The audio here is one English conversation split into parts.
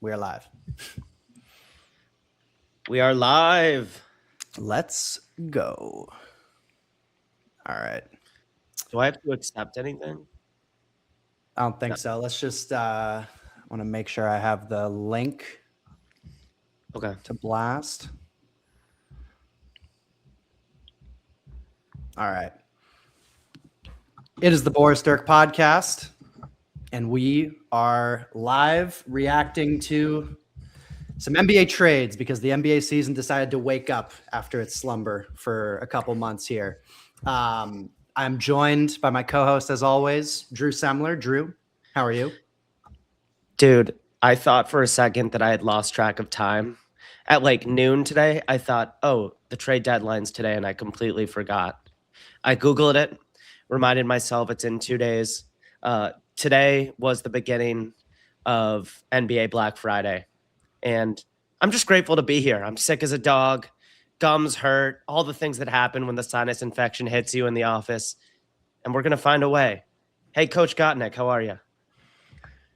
We are live. We are live. Let's go. All right. Do I have to accept anything? I don't think so. Let's just want to make sure I have the link Okay. to blast. All right. It is the Boris Dirk podcast, and we are live reacting to some NBA trades because the NBA season decided to wake up after its slumber for a couple months here. I'm joined by my co-host, as always, Drew Semler. Drew, how are you? Dude, I thought for a second that I had lost track of time. At like noon today, I thought, oh, the trade deadline's today, and I completely forgot. I Googled it, reminded myself it's in 2 days. Today was the beginning of NBA Black Friday, and I'm just grateful to be here. I'm sick as a dog, gums hurt, all the things that happen when the sinus infection hits you in the office, and we're going to find a way. Hey, Coach Godnick, how are you?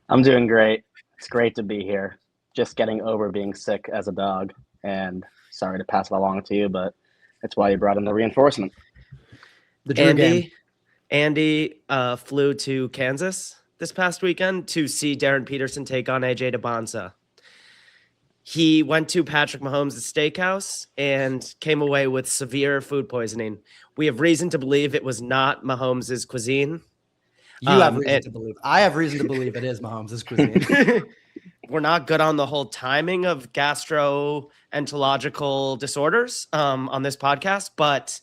I'm doing great. It's great to be here. Just getting over being sick as a dog, and sorry to pass it along to you, but that's why you brought in the reinforcement. The Drew game. Andy flew to Kansas this past weekend to see Jaren Peterson take on Dybantsa. He went to Patrick Mahomes' steakhouse and came away with severe food poisoning. We have reason to believe it was not Mahomes' cuisine. You have reason to believe. I have reason to believe it is Mahomes' cuisine. We're not good on the whole timing of gastroenterological disorders on this podcast, but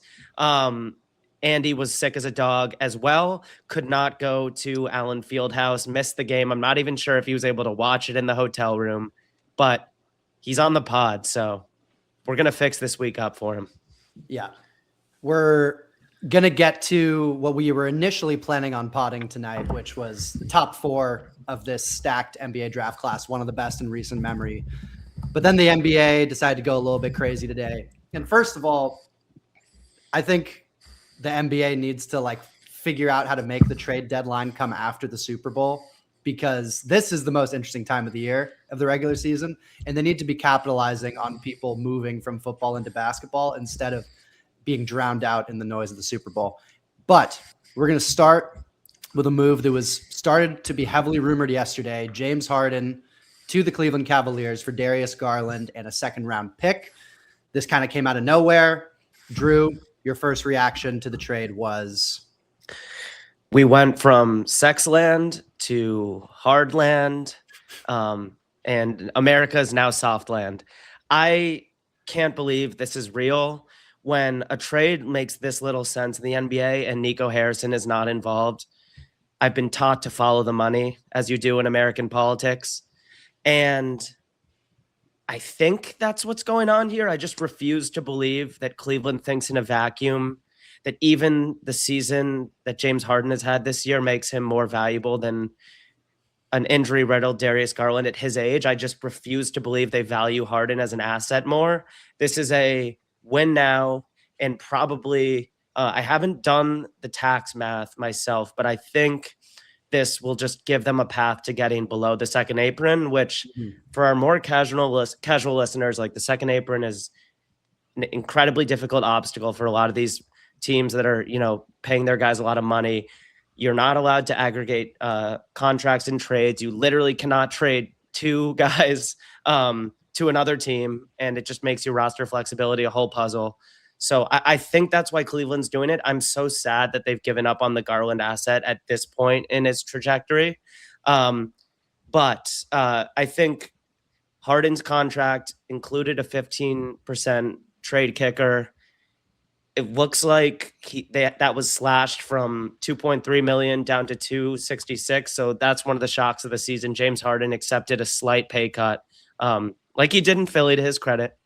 Andy was sick as a dog as well, could not go to Allen Fieldhouse, missed the game. I'm not even sure if he was able to watch it in the hotel room, but he's on the pod, so we're going to fix this week up for him. Yeah. We're going to get to what we were initially planning on podding tonight, which was the top 4 of this stacked NBA draft class, one of the best in recent memory. But then the NBA decided to go a little bit crazy today. And first of all, I think the NBA needs to figure out how to make the trade deadline come after the Super Bowl, because this is the most interesting time of the year of the regular season. And they need to be capitalizing on people moving from football into basketball instead of being drowned out in the noise of the Super Bowl. But we're going to start with a move that was started to be heavily rumored yesterday. James Harden to the Cleveland Cavaliers for Darius, Garland, and a second-round pick. This kind of came out of nowhere. Drew, your first reaction to the trade was? We went from Sexland to Hardland, and America is now Softland. I can't believe this is real. When a trade makes this little sense in the NBA and Nico Harrison is not involved, I've been taught to follow the money, as you do in American politics. And I think that's what's going on here. I just refuse to believe that Cleveland thinks in a vacuum, that even the season that James Harden has had this year makes him more valuable than an injury-riddled Darius Garland at his age. I just refuse to believe they value Harden as an asset more. This is a win now, and probably I haven't done the tax math myself, but I think this will just give them a path to getting below the second apron, which for our more casual listeners, like the second apron is an incredibly difficult obstacle for a lot of these teams that are, paying their guys a lot of money. You're not allowed to aggregate contracts and trades. You literally cannot trade 2 guys to another team, and it just makes your roster flexibility a whole puzzle. So I think that's why Cleveland's doing it. I'm so sad that they've given up on the Garland asset at this point in its trajectory. But I think Harden's contract included a 15% trade kicker. It looks like that was slashed from $2.3 million down to $266. So that's one of the shocks of the season. James Harden accepted a slight pay cut, like he did in Philly, to his credit.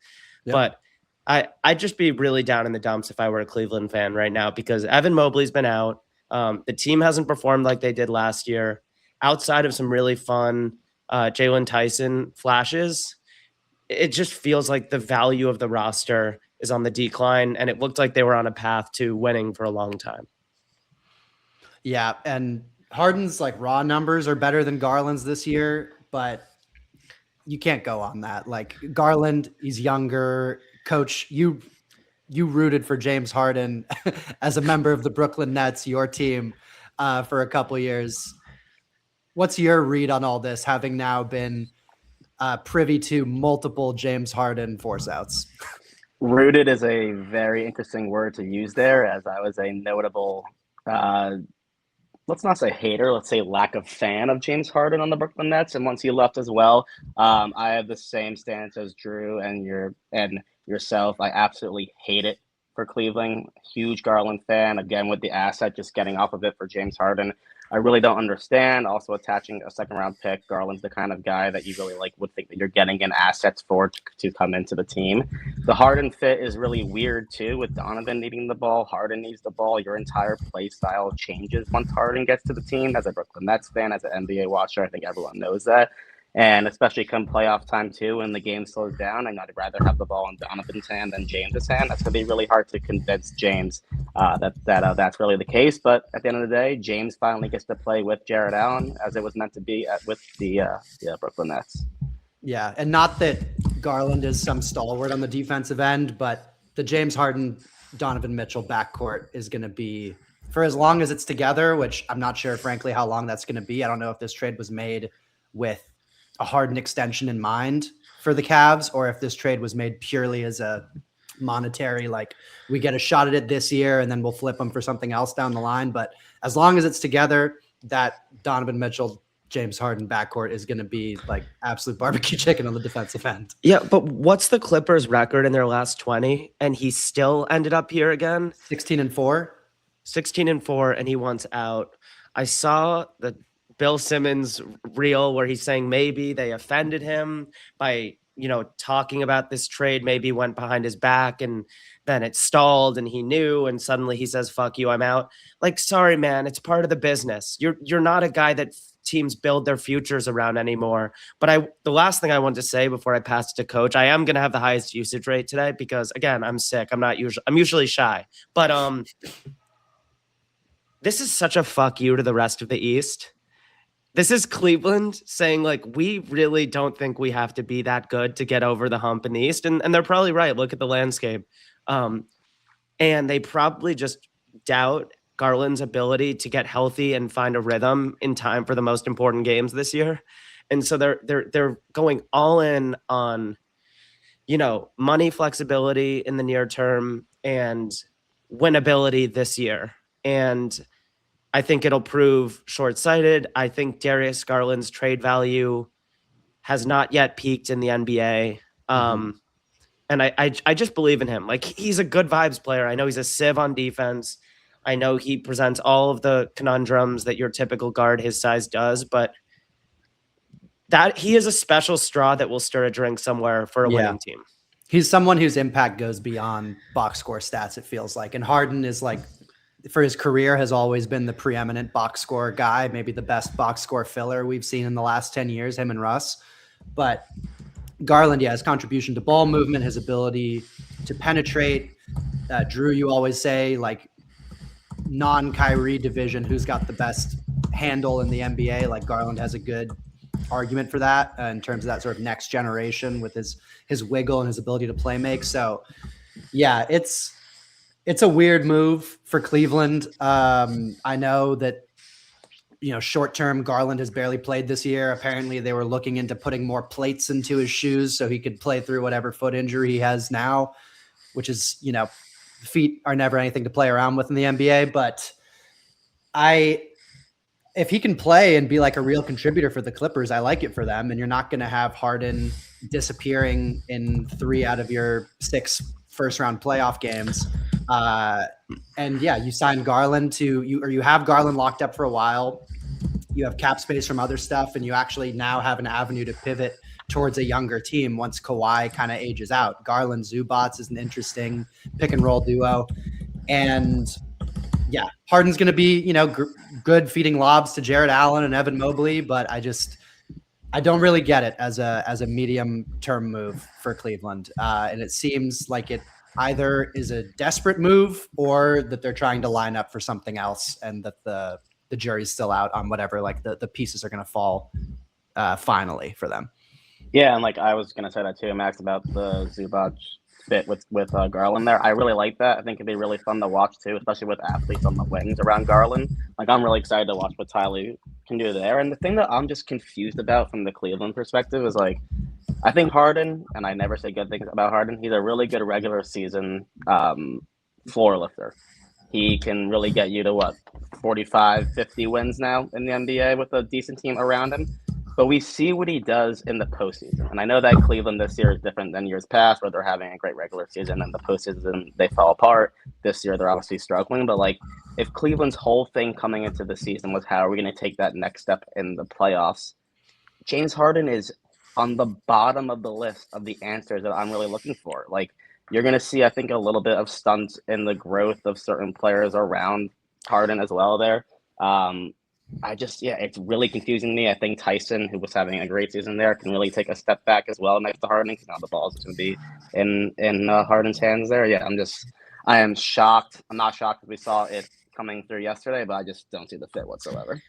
Yep. But I'd just be really down in the dumps if I were a Cleveland fan right now, because Evan Mobley's been out. The team hasn't performed like they did last year. Outside of some really fun Jalen Tyson flashes, it just feels like the value of the roster is on the decline, and it looked like they were on a path to winning for a long time. Yeah, and Harden's raw numbers are better than Garland's this year, but you can't go on that. Like Garland, he's younger. Coach, you rooted for James Harden as a member of the Brooklyn Nets, your team, for a couple years. What's your read on all this, having now been privy to multiple James Harden force outs? Rooted is a very interesting word to use there, as I was a notable, let's not say hater, let's say lack of fan of James Harden on the Brooklyn Nets. And once he left as well, I have the same stance as Drew and yourself. I absolutely hate it for Cleveland. Huge Garland fan, again, with the asset, just getting off of it for James Harden. I really don't understand. Also, attaching a second-round pick, Garland's the kind of guy that you really would think that you're getting in assets for to come into the team. The Harden fit is really weird too, with Donovan needing the ball. Harden needs the ball. Your entire play style changes once Harden gets to the team. As a Brooklyn Nets fan, as an NBA watcher, I think everyone knows that. And especially come playoff time too, when the game slows down, and I'd rather have the ball in Donovan's hand than James's hand. That's going to be really hard to convince James that's really the case. But at the end of the day, James finally gets to play with Jared Allen, as it was meant to be with the Brooklyn Nets. Yeah, and not that Garland is some stalwart on the defensive end, but the James Harden, Donovan Mitchell backcourt is going to be, for as long as it's together, which I'm not sure, frankly, how long that's going to be. I don't know if this trade was made with a Harden extension in mind for the Cavs, or if this trade was made purely as a monetary, like we get a shot at it this year and then we'll flip them for something else down the line. But as long as it's together, that Donovan Mitchell, James Harden backcourt is going to be like absolute barbecue chicken on the defensive end. Yeah, but what's the Clippers' record in their last 20? And he still ended up here again? 16-4. 16-4, and he wants out. I saw the Bill Simmons reel where he's saying maybe they offended him by, talking about this trade, maybe went behind his back and then it stalled and he knew, and suddenly he says, fuck you, I'm out. Like, sorry, man, it's part of the business. You're not a guy that teams build their futures around anymore. But the last thing I want to say before I pass it to Coach, I am going to have the highest usage rate today because, again, I'm sick. I'm usually shy. But this is such a fuck you to the rest of the East. This is Cleveland saying, like, we really don't think we have to be that good to get over the hump in the East. And they're probably right. Look at the landscape. And they probably just doubt Garland's ability to get healthy and find a rhythm in time for the most important games this year. And so they're going all in on, money flexibility in the near term and winnability this year. And I think it'll prove short-sighted. I think Darius Garland's trade value has not yet peaked in the NBA. And I just believe in him. Like, he's a good vibes player. I know he's a sieve on defense. I know he presents all of the conundrums that your typical guard his size does, but that he is a special straw that will stir a drink somewhere for a winning team. He's someone whose impact goes beyond box score stats, it feels like. And Harden is like, for his career, has always been the preeminent box score guy, maybe the best box score filler we've seen in the last 10 years, him and Russ. But Garland, his contribution to ball movement, his ability to penetrate. Drew, you always say, like, non-Kyrie division, who's got the best handle in the NBA? Like, Garland has a good argument for that in terms of that sort of next generation with his wiggle and his ability to play make. So, yeah, it's a weird move for Cleveland. I know that, short-term Garland has barely played this year. Apparently they were looking into putting more plates into his shoes so he could play through whatever foot injury he has now, which is, feet are never anything to play around with in the NBA. But if he can play and be like a real contributor for the Clippers, I like it for them. And you're not going to have Harden disappearing in 3 out of your 6 first-round playoff games. And yeah, you signed Garland you have Garland locked up for a while. You have cap space from other stuff, and you actually now have an avenue to pivot towards a younger team once Kawhi kind of ages out. Garland Zubats is an interesting pick and roll duo. And yeah, Harden's going to be, good feeding lobs to Jared Allen and Evan Mobley, but I don't really get it as a medium term move for Cleveland. And it seems like it either is a desperate move or that they're trying to line up for something else, and that the jury's still out on whatever, like the pieces are going to fall finally for them. Yeah, and like I was gonna say that too, Max, about the Zubac fit with Garland there. I really like that. I think it'd be really fun to watch too, especially with athletes on the wings around Garland. Like I'm really excited to watch what Tyler can do there. And the thing that I'm just confused about from the Cleveland perspective is like I think Harden, and I never say good things about Harden, he's a really good regular season floor lifter. He can really get you to what 45, 50 wins now in the NBA with a decent team around him. But we see what he does in the postseason. And I know that Cleveland this year is different than years past, where they're having a great regular season and the postseason they fall apart. This year they're obviously struggling. But like if Cleveland's whole thing coming into the season was how are we going to take that next step in the playoffs, James Harden is on the bottom of the list of the answers that I'm really looking for. Like you're going to see, I think, a little bit of stunts in the growth of certain players around Harden as well there. It's really confusing me. I think Tyson, who was having a great season there, can really take a step back as well next to Harden because now the ball is going to be in Harden's hands there. Yeah, I am shocked. I'm not shocked that we saw it coming through yesterday, but I just don't see the fit whatsoever.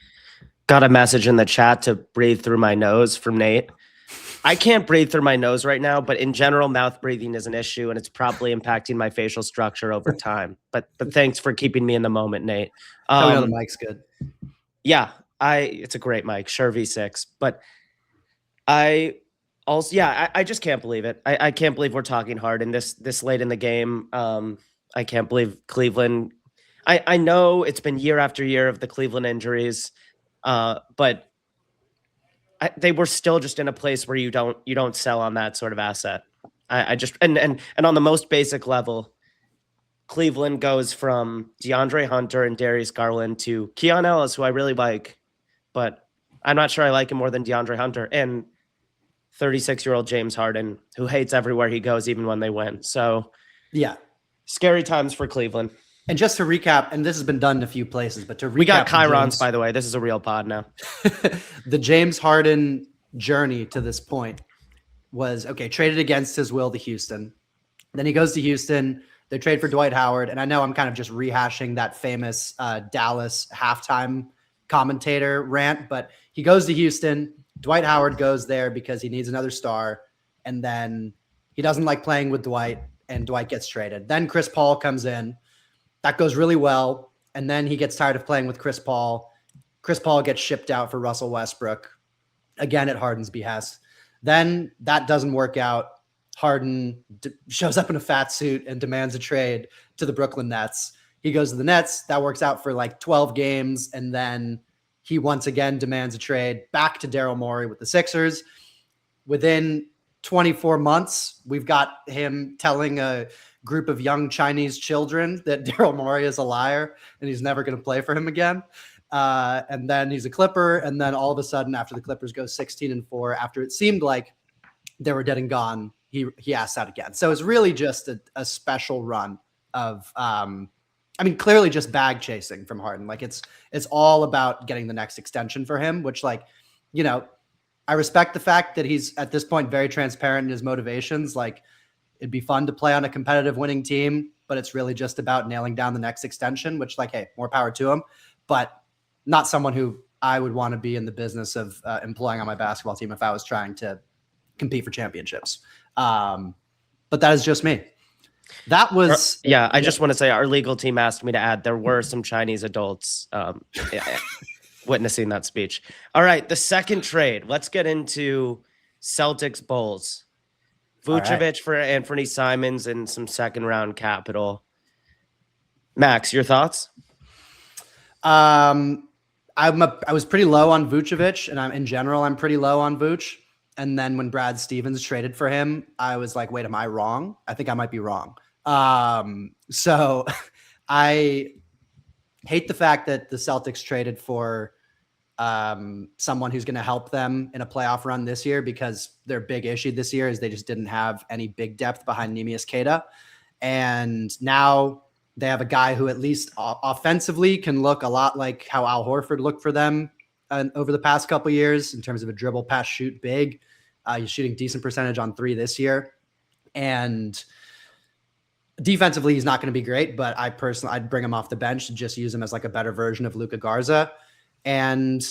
Got a message in the chat to breathe through my nose from Nate. I can't breathe through my nose right now, but in general, mouth breathing is an issue, and it's probably impacting my facial structure over time. But thanks for keeping me in the moment, Nate. We know the mic's good. Yeah, it's a great mic, Shure V6. But I just can't believe it. I can't believe we're talking Harden this late in the game. I can't believe Cleveland. I know it's been year after year of the Cleveland injuries, but they were still just in a place where you don't sell on that sort of asset. I just and on the most basic level, Cleveland goes from DeAndre Hunter and Darius Garland to Keon Ellis, who I really like, but I'm not sure I like him more than DeAndre Hunter, and 36-year-old James Harden, who hates everywhere he goes, even when they win. So yeah, scary times for Cleveland. And just to recap, and this has been done in a few places, but to recap, we got Chirons, by the way. This is a real pod now. The James Harden journey to this point was, traded against his will to Houston. Then he goes to Houston. They trade for Dwight Howard. And I know I'm kind of just rehashing that famous Dallas halftime commentator rant, but he goes to Houston. Dwight Howard goes there because he needs another star. And then he doesn't like playing with Dwight, and Dwight gets traded. Then Chris Paul comes in. That goes really well. And then he gets tired of playing with Chris Paul. Chris Paul gets shipped out for Russell Westbrook, again at Harden's behest. Then that doesn't work out. Harden shows up in a fat suit and demands a trade to the Brooklyn Nets. He goes to the Nets. That works out for like 12 games. And then he once again demands a trade back to Daryl Morey with the Sixers. Within 24 months, we've got him telling a group of young Chinese children that Daryl Morey is a liar and he's never going to play for him again. And then he's a Clipper. And then all of a sudden, after the Clippers go 16-4, after it seemed like they were dead and gone, he asked out again. So it's really just a special run of, clearly just bag chasing from Harden. Like it's all about getting the next extension for him, which I respect the fact that he's at this point very transparent in his motivations. Like it'd be fun to play on a competitive winning team, but it's really just about nailing down the next extension, which hey, more power to him, but not someone who I would want to be in the business of employing on my basketball team if I was trying to compete for championships. But that is just me. That was, I just want to say our legal team asked me to add, there were some Chinese adults witnessing that speech. All right. The second trade, let's get into Celtics Bulls. Vucevic for Anthony Simons and some second round capital. Max, your thoughts? I was pretty low on Vucevic, and in general, I'm pretty low on Vuce. And then when Brad Stevens traded for him, I was like, wait, am I wrong? I think I might be wrong. So I hate the fact that the Celtics traded for someone who's going to help them in a playoff run this year, because their big issue this year is they just didn't have any big depth behind Neemias Queta. And now they have a guy who at least offensively can look a lot like how Al Horford looked for them over the past couple of years in terms of a dribble, pass, shoot big. He's shooting decent percentage on three this year. And defensively, he's not going to be great, but I'd bring him off the bench to just use him as like a better version of Luka Garza. And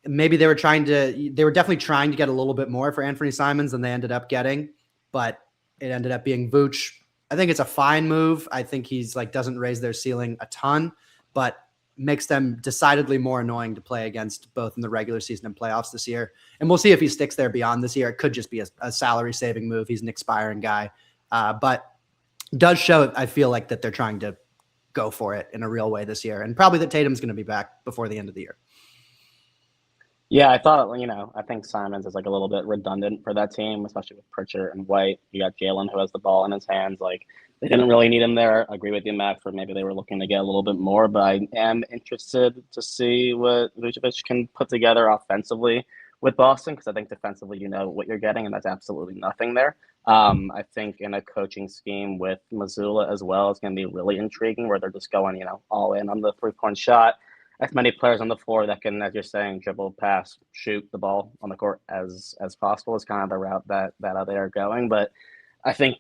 maybe they were definitely trying to get a little bit more for Anthony Simons than they ended up getting, but it ended up being Vooch. I think it's a fine move. I think he's like, doesn't raise their ceiling a ton, but makes them decidedly more annoying to play against both in the regular season and playoffs this year. And we'll see if he sticks there beyond this year. It could just be a salary saving move. He's an expiring guy, but does show, I feel like, that they're trying to go for it in a real way this year. And probably that Tatum's going to be back before the end of the year. Yeah, I thought, I think Simons is like a little bit redundant for that team, especially with Pritchard and White. You got Jalen, who has the ball in his hands. Like, they didn't really need him there. I agree with you, Matt, for maybe they were looking to get a little bit more, but I am interested to see what Vucevic can put together offensively with Boston, because I think defensively you know what you're getting, and that's absolutely nothing there. I think in a coaching scheme with Missoula as well, it's going to be really intriguing, where they're just going, all in on the three-point shot. As many players on the floor that can, as you're saying, dribble, pass, shoot the ball on the court as possible is kind of the route that they are going. But I think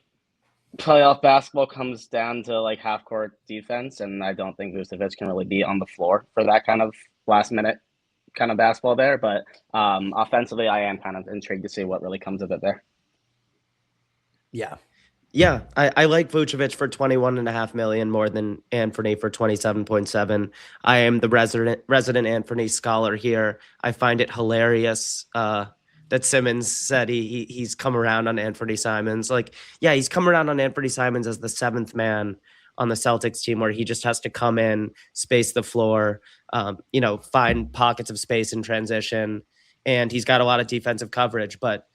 playoff basketball comes down to like half court defense, and I don't think Vucevic can really be on the floor for that kind of last minute kind of basketball there. But offensively, I am kind of intrigued to see what really comes of it there. Yeah. Yeah, I like Vucevic for $21.5 million more than Anthony for 27.7. I am the resident Anthony scholar here. I find it hilarious that Simmons said he's come around on Anthony Simons. Like, yeah, he's come around on Anthony Simons as the seventh man on the Celtics team, where he just has to come in, space the floor, find pockets of space in transition, and he's got a lot of defensive coverage, but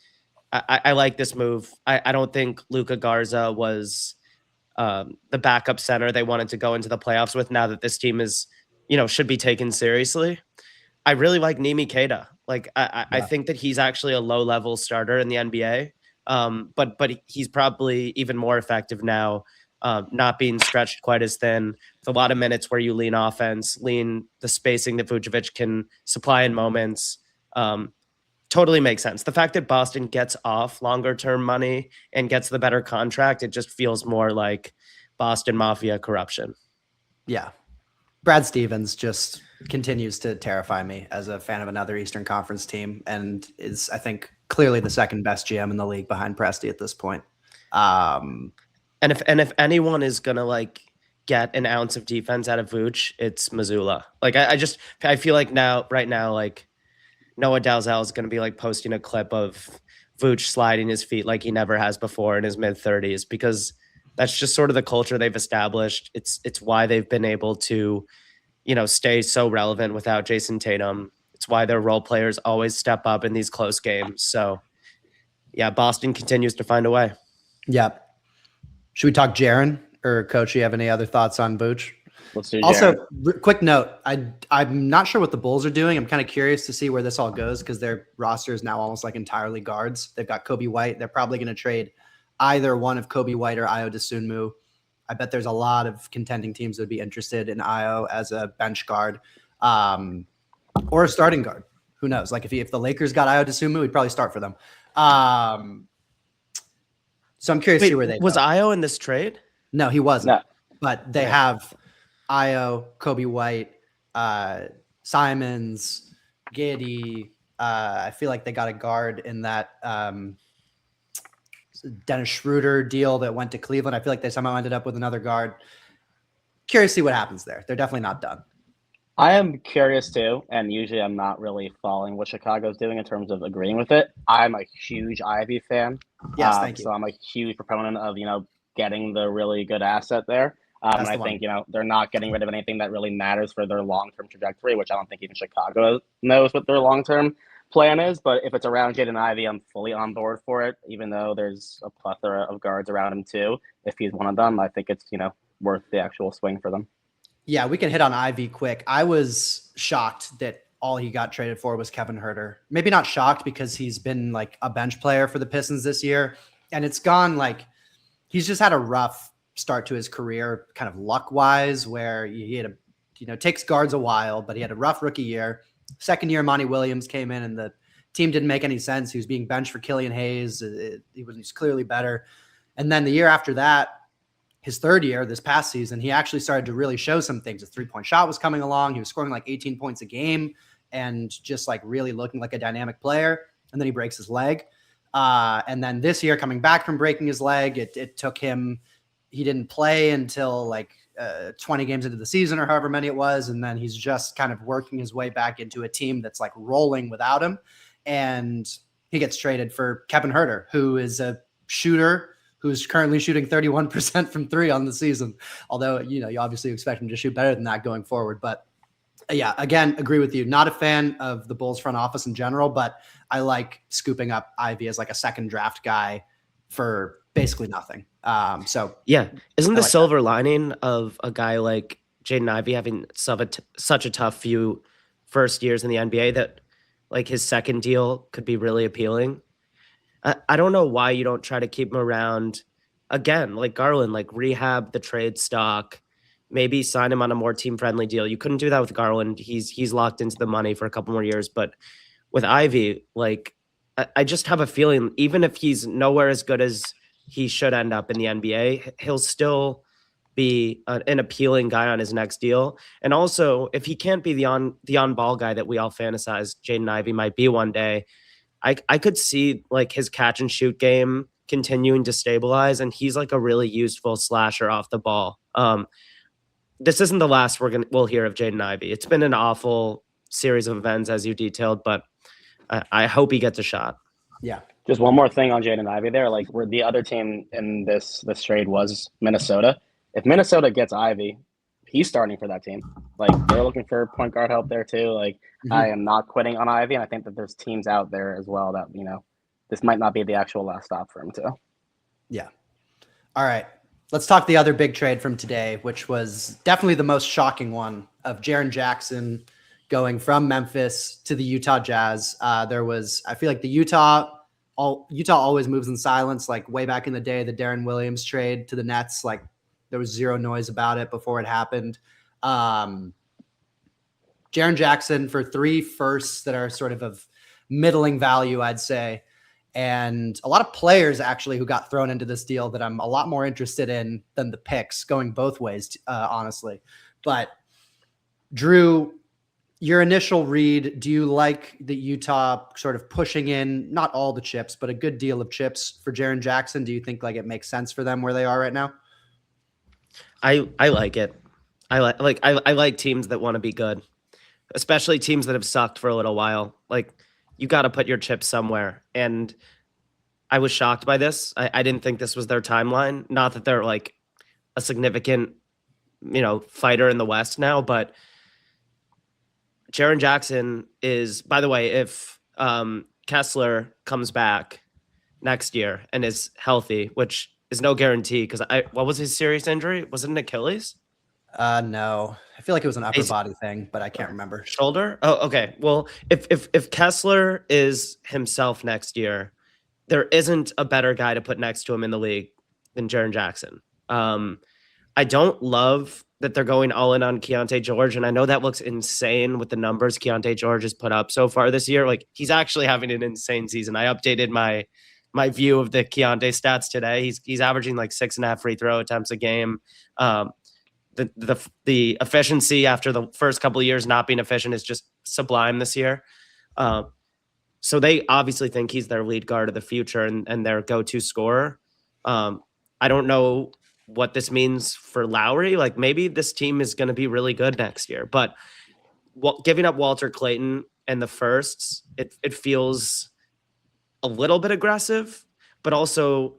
I like this move. I don't think Luka Garza was the backup center they wanted to go into the playoffs with, now that this team is, should be taken seriously. I really like Nimi Keita. Like, I think that he's actually a low-level starter in the NBA, but he's probably even more effective now, not being stretched quite as thin. With a lot of minutes where you lean offense, lean the spacing that Vucevic can supply in moments. Totally makes sense. The fact that Boston gets off longer term money and gets the better contract, it just feels more like Boston Mafia corruption. Yeah. Brad Stevens just continues to terrify me as a fan of another Eastern Conference team, and is, I think, clearly the second best GM in the league behind Presti at this point. And if anyone is gonna like get an ounce of defense out of Vooch, it's Missoula. Like, I feel like right now, like, Noah Dalzell is going to be like posting a clip of Vooch sliding his feet like he never has before in his mid-30s, because that's just sort of the culture they've established. It's why they've been able to, stay so relevant without Jason Tatum. It's why their role players always step up in these close games. So, yeah, Boston continues to find a way. Yeah. Should we talk Jaren, or Coach, you have any other thoughts on Vooch? Let's do Jaren. Also, quick note, I'm not sure what the Bulls are doing. I'm kind of curious to see where this all goes, because their roster is now almost like entirely guards. They've got Kobe White. They're probably going to trade either one of Kobe White or Ayo Dosunmu. I bet there's a lot of contending teams that would be interested in Ayo as a bench guard, or a starting guard. Who knows? Like, if the Lakers got Ayo Dosunmu, we'd probably start for them. So I'm curious to see where they was go. Ayo in this trade? No, he wasn't. No. But they have Ayo, Kobe White, Simons, Giddey. I feel like they got a guard in that Dennis Schroeder deal that went to Cleveland. I feel like they somehow ended up with another guard. Curious to see what happens there. They're definitely not done. I am curious too, and usually I'm not really following what Chicago's doing in terms of agreeing with it. I'm a huge Ivey fan. Yes, thank you. So I'm a huge proponent of, getting the really good asset there. And I think, they're not getting rid of anything that really matters for their long-term trajectory, which I don't think even Chicago knows what their long-term plan is. But if it's around Jaden Ivey, I'm fully on board for it, even though there's a plethora of guards around him too. If he's one of them, I think it's, worth the actual swing for them. Yeah, we can hit on Ivy quick. I was shocked that all he got traded for was Kevin Huerter. Maybe not shocked, because he's been like a bench player for the Pistons this year. And it's gone like, he's just had a rough start to his career, kind of luck-wise, where he had takes guards a while, but he had a rough rookie year. Second year, Monty Williams came in, and the team didn't make any sense. He was being benched for Killian Hayes. He's clearly better. And then the year after that, his third year, this past season, he actually started to really show some things. His three-point shot was coming along. He was scoring like 18 points a game. and just like really looking like a dynamic player. And then he breaks his leg. And then this year, coming back from breaking his leg, it took him, he didn't play until like 20 games into the season or however many it was. And then he's just kind of working his way back into a team that's like rolling without him. And he gets traded for Kevin Huerter, who is a shooter who's currently shooting 31% from three on the season. Although, you know, you obviously expect him to shoot better than that going forward. But yeah, again, agree with you. Not a fan of the Bulls front office in general, but I like scooping up Ivey as like a second draft guy for basically nothing. So yeah, isn't the like silver lining of a guy like Jaden Ivey having such a tough few first years in the NBA that like his second deal could be really appealing? I don't know why you don't try to keep him around again, like Garland, like rehab the trade stock, maybe sign him on a more team-friendly deal. You couldn't do that with Garland. He's locked into the money for a couple more years. But with Ivey, like I just have a feeling, even if he's nowhere as good as he should end up in the NBA, he'll still be an appealing guy on his next deal. And also, if he can't be the on-ball guy that we all fantasize Jaden Ivey might be one day, I could see like his catch and shoot game continuing to stabilize, and he's like a really useful slasher off the ball. This isn't the last we'll hear of Jaden Ivey. It's been an awful series of events as you detailed, but I hope he gets a shot. Yeah. Just one more thing on Jaden Ivey there. Like, where the other team in this trade was Minnesota. If Minnesota gets Ivey, he's starting for that team. Like, they're looking for point guard help there too. Like, I am not quitting on Ivey, and I think that there's teams out there as well that, you know, this might not be the actual last stop for him too. Yeah. All right. Let's talk the other big trade from today, which was definitely the most shocking one, of Jaren Jackson going from Memphis to the Utah Jazz. I feel like the Utah always moves in silence. Like way back in the day, the Darren Williams trade to the Nets, like there was zero noise about it before it happened. Jaren Jackson for 3 firsts that are sort of middling value, I'd say. And a lot of players actually who got thrown into this deal that I'm a lot more interested in than the picks, going both ways, honestly. But Drew, your initial read, do you like the Utah sort of pushing in, not all the chips, but a good deal of chips for Jaren Jackson? Do you think like it makes sense for them where they are right now? I like it. I like teams that want to be good, especially teams that have sucked for a little while. Like, you got to put your chips somewhere. And I was shocked by this. I didn't think this was their timeline. Not that they're like a significant, you know, fighter in the West now, but Jaren Jackson is, by the way, if Kessler comes back next year and is healthy, which is no guarantee, because what was his serious injury? Was it an Achilles? No, I feel like it was an upper body thing, but I can't remember. Shoulder? Oh, okay. Well, if Kessler is himself next year, there isn't a better guy to put next to him in the league than Jaren Jackson. I don't love that they're going all in on Keontae George, and I know that looks insane with the numbers Keontae George has put up so far this year. Like, he's actually having an insane season. I updated my view of the Keontae stats today. He's averaging like 6.5 free throw attempts a game. The efficiency after the first couple of years not being efficient is just sublime this year. So they obviously think he's their lead guard of the future and their go-to scorer. I don't know what this means for Lowry. Like, maybe this team is going to be really good next year, but giving up Walter Clayton and the firsts, it feels a little bit aggressive, but also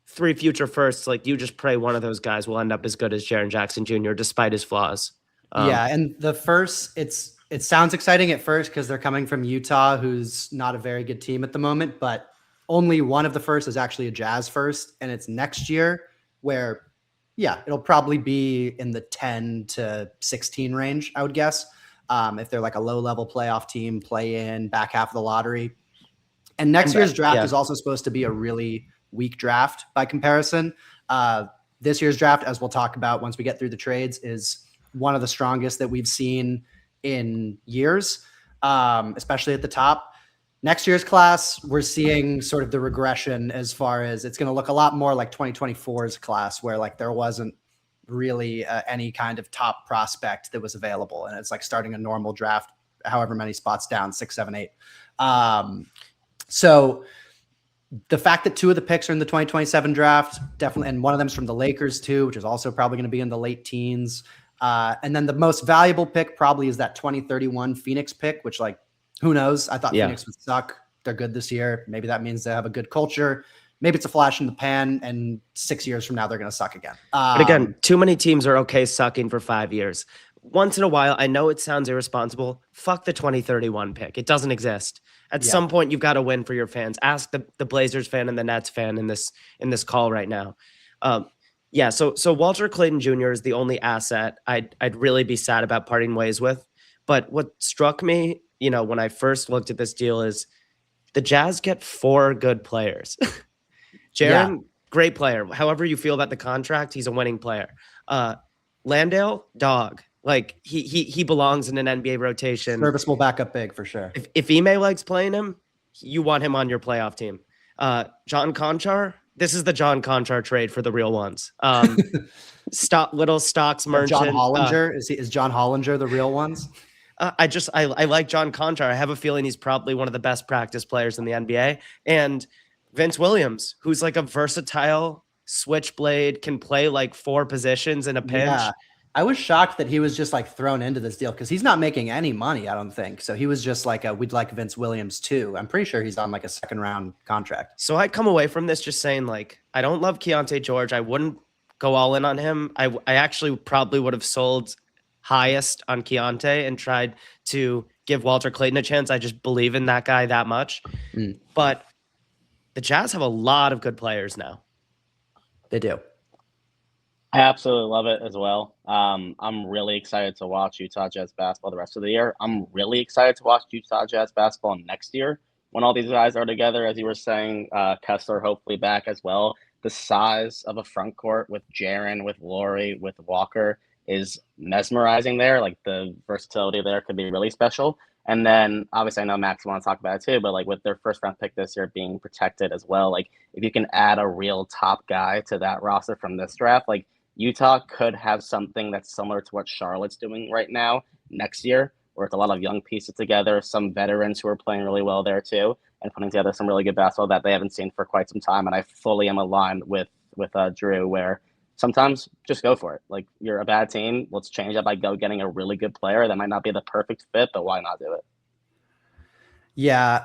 3 future firsts, like, you just pray one of those guys will end up as good as Jaren Jackson Jr. despite his flaws. Yeah, and the first, it sounds exciting at first because they're coming from Utah, who's not a very good team at the moment, but only one of the first is actually a Jazz first, and it's next year where, yeah, it'll probably be in the 10 to 16 range, I would guess, if they're like a low-level playoff team, play in, back half of the lottery. And next year's draft is also supposed to be a really weak draft by comparison. This year's draft, as we'll talk about once we get through the trades, is one of the strongest that we've seen in years, especially at the top. Next year's class, we're seeing sort of the regression as far as it's going to look a lot more like 2024's class, where like there wasn't really any kind of top prospect that was available. And it's like starting a normal draft however many spots down, 6, 7, 8. So the fact that 2 of the picks are in the 2027 draft, definitely, and one of them's from the Lakers too, which is also probably going to be in the late teens. And then the most valuable pick probably is that 2031 Phoenix pick, which, like, who knows? I thought Phoenix would suck. They're good this year. Maybe that means they have a good culture. Maybe it's a flash in the pan, and 6 years from now, they're going to suck again. But again, too many teams are okay sucking for 5 years. Once in a while, I know it sounds irresponsible. Fuck the 2031 pick. It doesn't exist. At some point, you've got to win for your fans. Ask the Blazers fan and the Nets fan in this call right now. So Walter Clayton Jr. is the only asset I'd really be sad about parting ways with. But what struck me, when I first looked at this deal is the Jazz get 4 good players. Jaren, great player. However you feel about the contract, he's a winning player. Landale, dog. Like, he belongs in an NBA rotation. Serviceable backup big for sure. If Ime likes playing him, you want him on your playoff team. John Conchar, this is the John Conchar trade for the real ones. Little stocks merchant. John Hollinger, is John Hollinger the real ones? I like John Conchar. I have a feeling he's probably one of the best practice players in the NBA. And Vince Williams, who's like a versatile switchblade, can play like 4 positions in a pinch. Yeah. I was shocked that he was just like thrown into this deal because he's not making any money, I don't think. So he was just like, we'd like Vince Williams too. I'm pretty sure he's on like a 2nd round contract. So I come away from this just saying, like, I don't love Keontae George. I wouldn't go all in on him. I actually probably would have sold highest on Keontae and tried to give Walter Clayton a chance. I just believe in that guy that much. But the Jazz have a lot of good players now. They do. I absolutely love it as well. I'm really excited to watch Utah Jazz basketball the rest of the year. I'm really excited to watch Utah Jazz basketball next year when all these guys are together, as you were saying. Kessler hopefully back as well. The size of a front court with Jaren, with Laurie, with Walker is mesmerizing there. Like, the versatility there could be really special. And then obviously I know Max wants to talk about it too, but like with their 1st round pick this year being protected as well, like if you can add a real top guy to that roster from this draft, like Utah could have something that's similar to what Charlotte's doing right now next year, where it's a lot of young pieces together, some veterans who are playing really well there too, and putting together some really good basketball that they haven't seen for quite some time. And I fully am aligned with Drew, where sometimes just go for it. Like, you're a bad team, let's change that by getting a really good player that might not be the perfect fit, but why not do it? Yeah,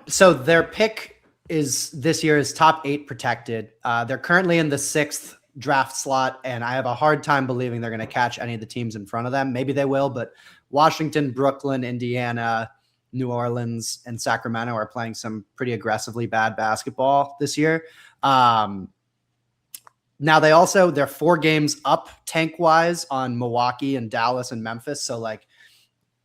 so their pick is this year is top 8 protected. They're currently in the 6th draft slot, and I have a hard time believing they're going to catch any of the teams in front of them. Maybe they will, but Washington, Brooklyn, Indiana, New Orleans, and Sacramento are playing some pretty aggressively bad basketball this year. Now they're 4 games up tank-wise on Milwaukee and Dallas and Memphis. So, like,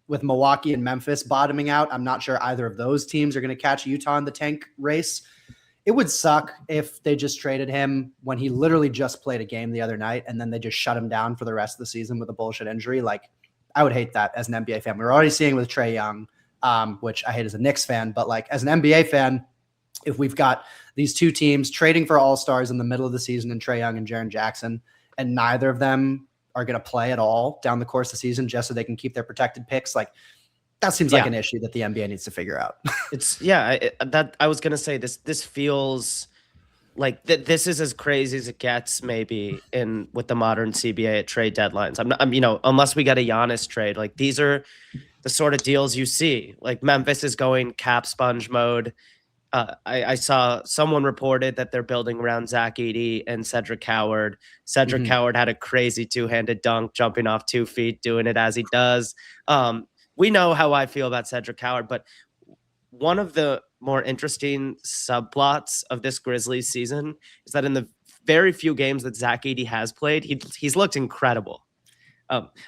with Milwaukee and Memphis bottoming out, I'm not sure either of those teams are going to catch Utah in the tank race. It would suck if they just traded him when he literally just played a game the other night and then they just shut him down for the rest of the season with a bullshit injury. Like, I would hate that as an NBA fan. We were already seeing with Trae Young, which I hate as a Knicks fan, but like as an NBA fan, if we've got these 2 teams trading for all-stars in the middle of the season in Trae Young and Jaren Jackson, and neither of them are going to play at all down the course of the season just so they can keep their protected picks, like, that seems like an issue that the NBA needs to figure out. I was gonna say this feels like this is as crazy as it gets, maybe with the modern CBA at trade deadlines. Unless we get a Giannis trade, like these are the sort of deals you see. Like Memphis is going cap sponge mode. I saw someone reported that they're building around Zach Edey and Cedric Howard. Cedric Howard had a crazy 2-handed dunk, jumping off 2 feet, doing it as he does. We know how I feel about Cedric Howard, but one of the more interesting subplots of this Grizzlies season is that in the very few games that Zach Edey has played, he's looked incredible.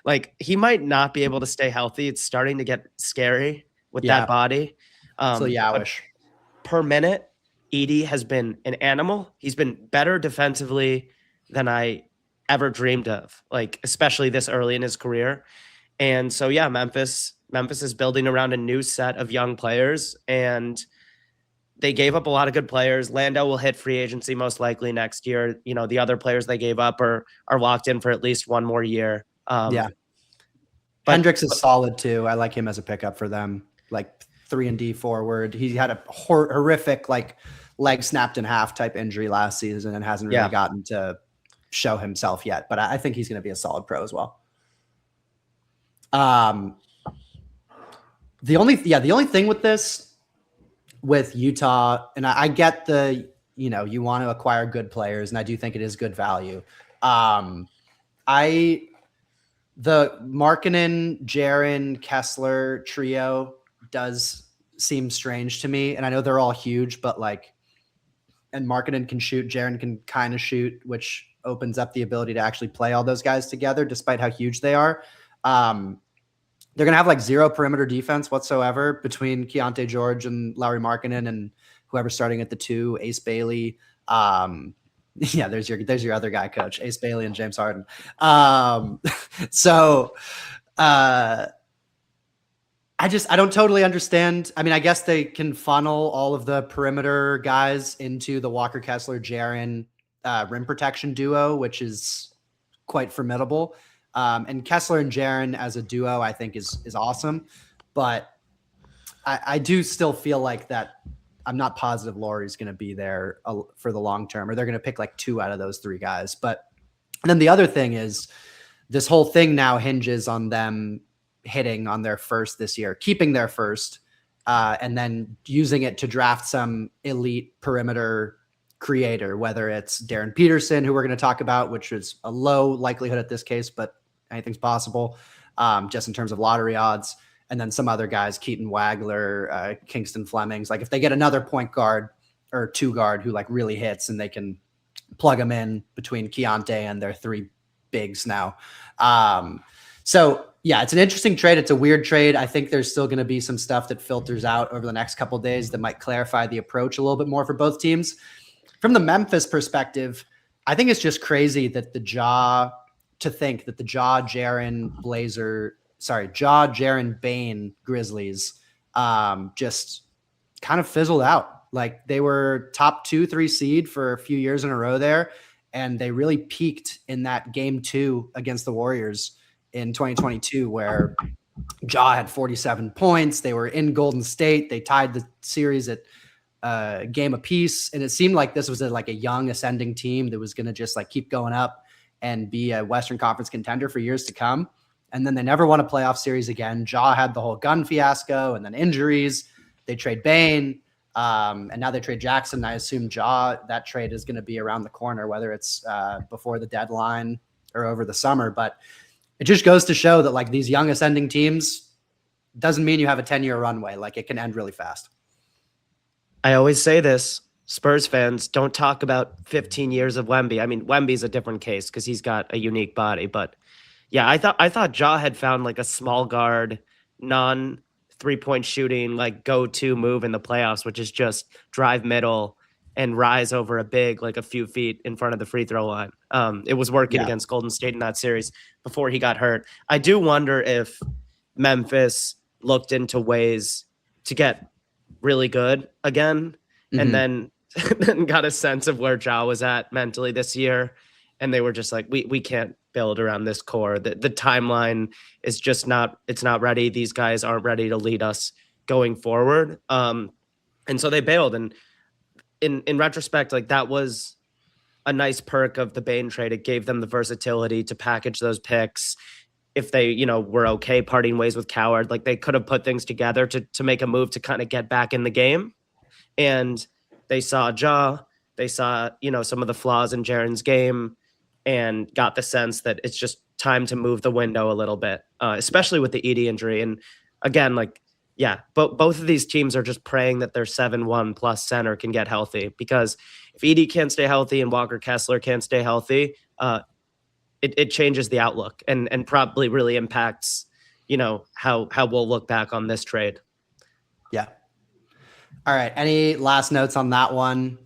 Like, he might not be able to stay healthy. It's starting to get scary with that body. Yowish. Per minute, Edey has been an animal. He's been better defensively than I ever dreamed of, like, especially this early in his career. And so, Memphis is building around a new set of young players, and they gave up a lot of good players. Lando will hit free agency most likely next year. The other players they gave up are locked in for at least 1 more year. Hendricks is solid too. I like him as a pickup for them, like 3-and-D forward. He had a horrific like leg snapped in half type injury last season and hasn't really gotten to show himself yet. But I think he's going to be a solid pro as well. The only thing with Utah, and I get you want to acquire good players, and I do think it is good value. The Markkanen, Jaren, Kessler trio does seem strange to me. And I know they're all huge, but and Markkanen can shoot, Jaren can kind of shoot, which opens up the ability to actually play all those guys together, despite how huge they are. They're going to have zero perimeter defense whatsoever between Keontae George and Lauri Markkanen and whoever's starting at the 2, Ace Bailey. Yeah, there's your other guy, coach, Ace Bailey and James Harden. I don't totally understand. I mean, I guess they can funnel all of the perimeter guys into the Walker Kessler Jaren rim protection duo, which is quite formidable. And Kessler and Jaren as a duo, I think is awesome. But I do still feel like that. I'm not positive Lauri's going to be there for the long term, or they're going to pick 2 out of those 3 guys. But then the other thing is this whole thing now hinges on them hitting on their first this year, keeping their first, and then using it to draft some elite perimeter creator, whether it's Darren Peterson, who we're going to talk about, which is a low likelihood at this case, but anything's possible, just in terms of lottery odds. And then some other guys, Keaton Wagler, Kingston Flemings. If they get another point guard or 2 guard who really hits, and they can plug them in between Keontae and their 3 bigs now. So yeah, it's an interesting trade. It's a weird trade. I think there's still going to be some stuff that filters out over the next couple of days that might clarify the approach a little bit more for both teams. From the Memphis perspective, I think it's just crazy that Jaren Bane Grizzlies just kind of fizzled out. They were top 2-3 seed for a few years in a row there, and they really peaked in that game 2 against the Warriors in 2022, where Ja had 47 points. They were in Golden State. They tied the series at a game apiece, and it seemed like this was a young ascending team that was going to just keep going up and be a Western Conference contender for years to come. And then they never won a playoff series again. Ja had the whole gun fiasco and then injuries. They trade Bane, and now they trade Jackson. I assume that trade is going to be around the corner, whether it's before the deadline or over the summer. But it just goes to show that these young ascending teams doesn't mean you have a 10-year runway. It can end really fast. I always say this, Spurs fans, don't talk about 15 years of Wemby. I mean, Wemby's a different case because he's got a unique body, but yeah, I thought Ja had found a small guard, non 3-point shooting, go-to move in the playoffs, which is just drive middle and rise over a big, a few feet in front of the free throw line. It was working against Golden State in that series before he got hurt. I do wonder if Memphis looked into ways to get really good again, and then got a sense of where Ja was at mentally this year. And they were just we can't build around this core. The timeline is just not ready. These guys aren't ready to lead us going forward. And so they bailed. And in retrospect, that was a nice perk of the Bane trade. It gave them the versatility to package those picks. If they, were okay parting ways with Coward, they could have put things together to make a move to kind of get back in the game. And they saw Ja, they saw, some of the flaws in Jaren's game, and got the sense that it's just time to move the window a little bit, especially with the Edey injury. And again, both of these teams are just praying that their 7-1 plus center can get healthy, because if Edey can't stay healthy and Walker Kessler can't stay healthy, it changes the outlook and probably really impacts, how we'll look back on this trade. Yeah. All right. Any last notes on that one?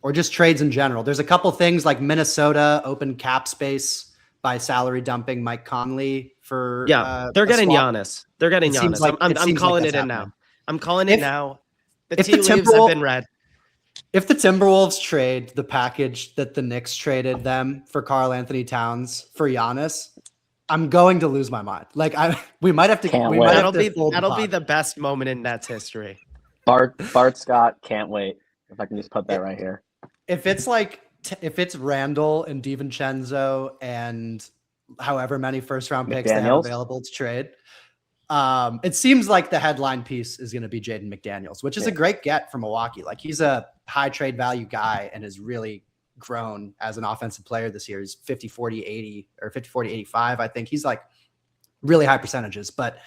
Or just trades in general? There's a couple things Minnesota open cap space by salary dumping Mike Conley for. Yeah, they're getting Giannis. They're getting Giannis. I'm calling it in now. I'm calling it now. The tea leaves have been read. If the Timberwolves trade the package that the Knicks traded them for Karl Anthony Towns for Giannis, I'm going to lose my mind. Like we might have to. Can't we wait. might have That'll to be the best moment in Nets history. Bart Scott, can't wait. If I can just put that right here. If it's like if it's Randall and DiVincenzo and however many first round picks they have McDaniels? available to trade, it seems like the headline piece is going to be Jaden McDaniels, which is a great get for Milwaukee. Like he's a high trade value guy and has really grown as an offensive player this year. He's 50, 40, 80 or 50, 40, 85. I think he's like really high percentages, but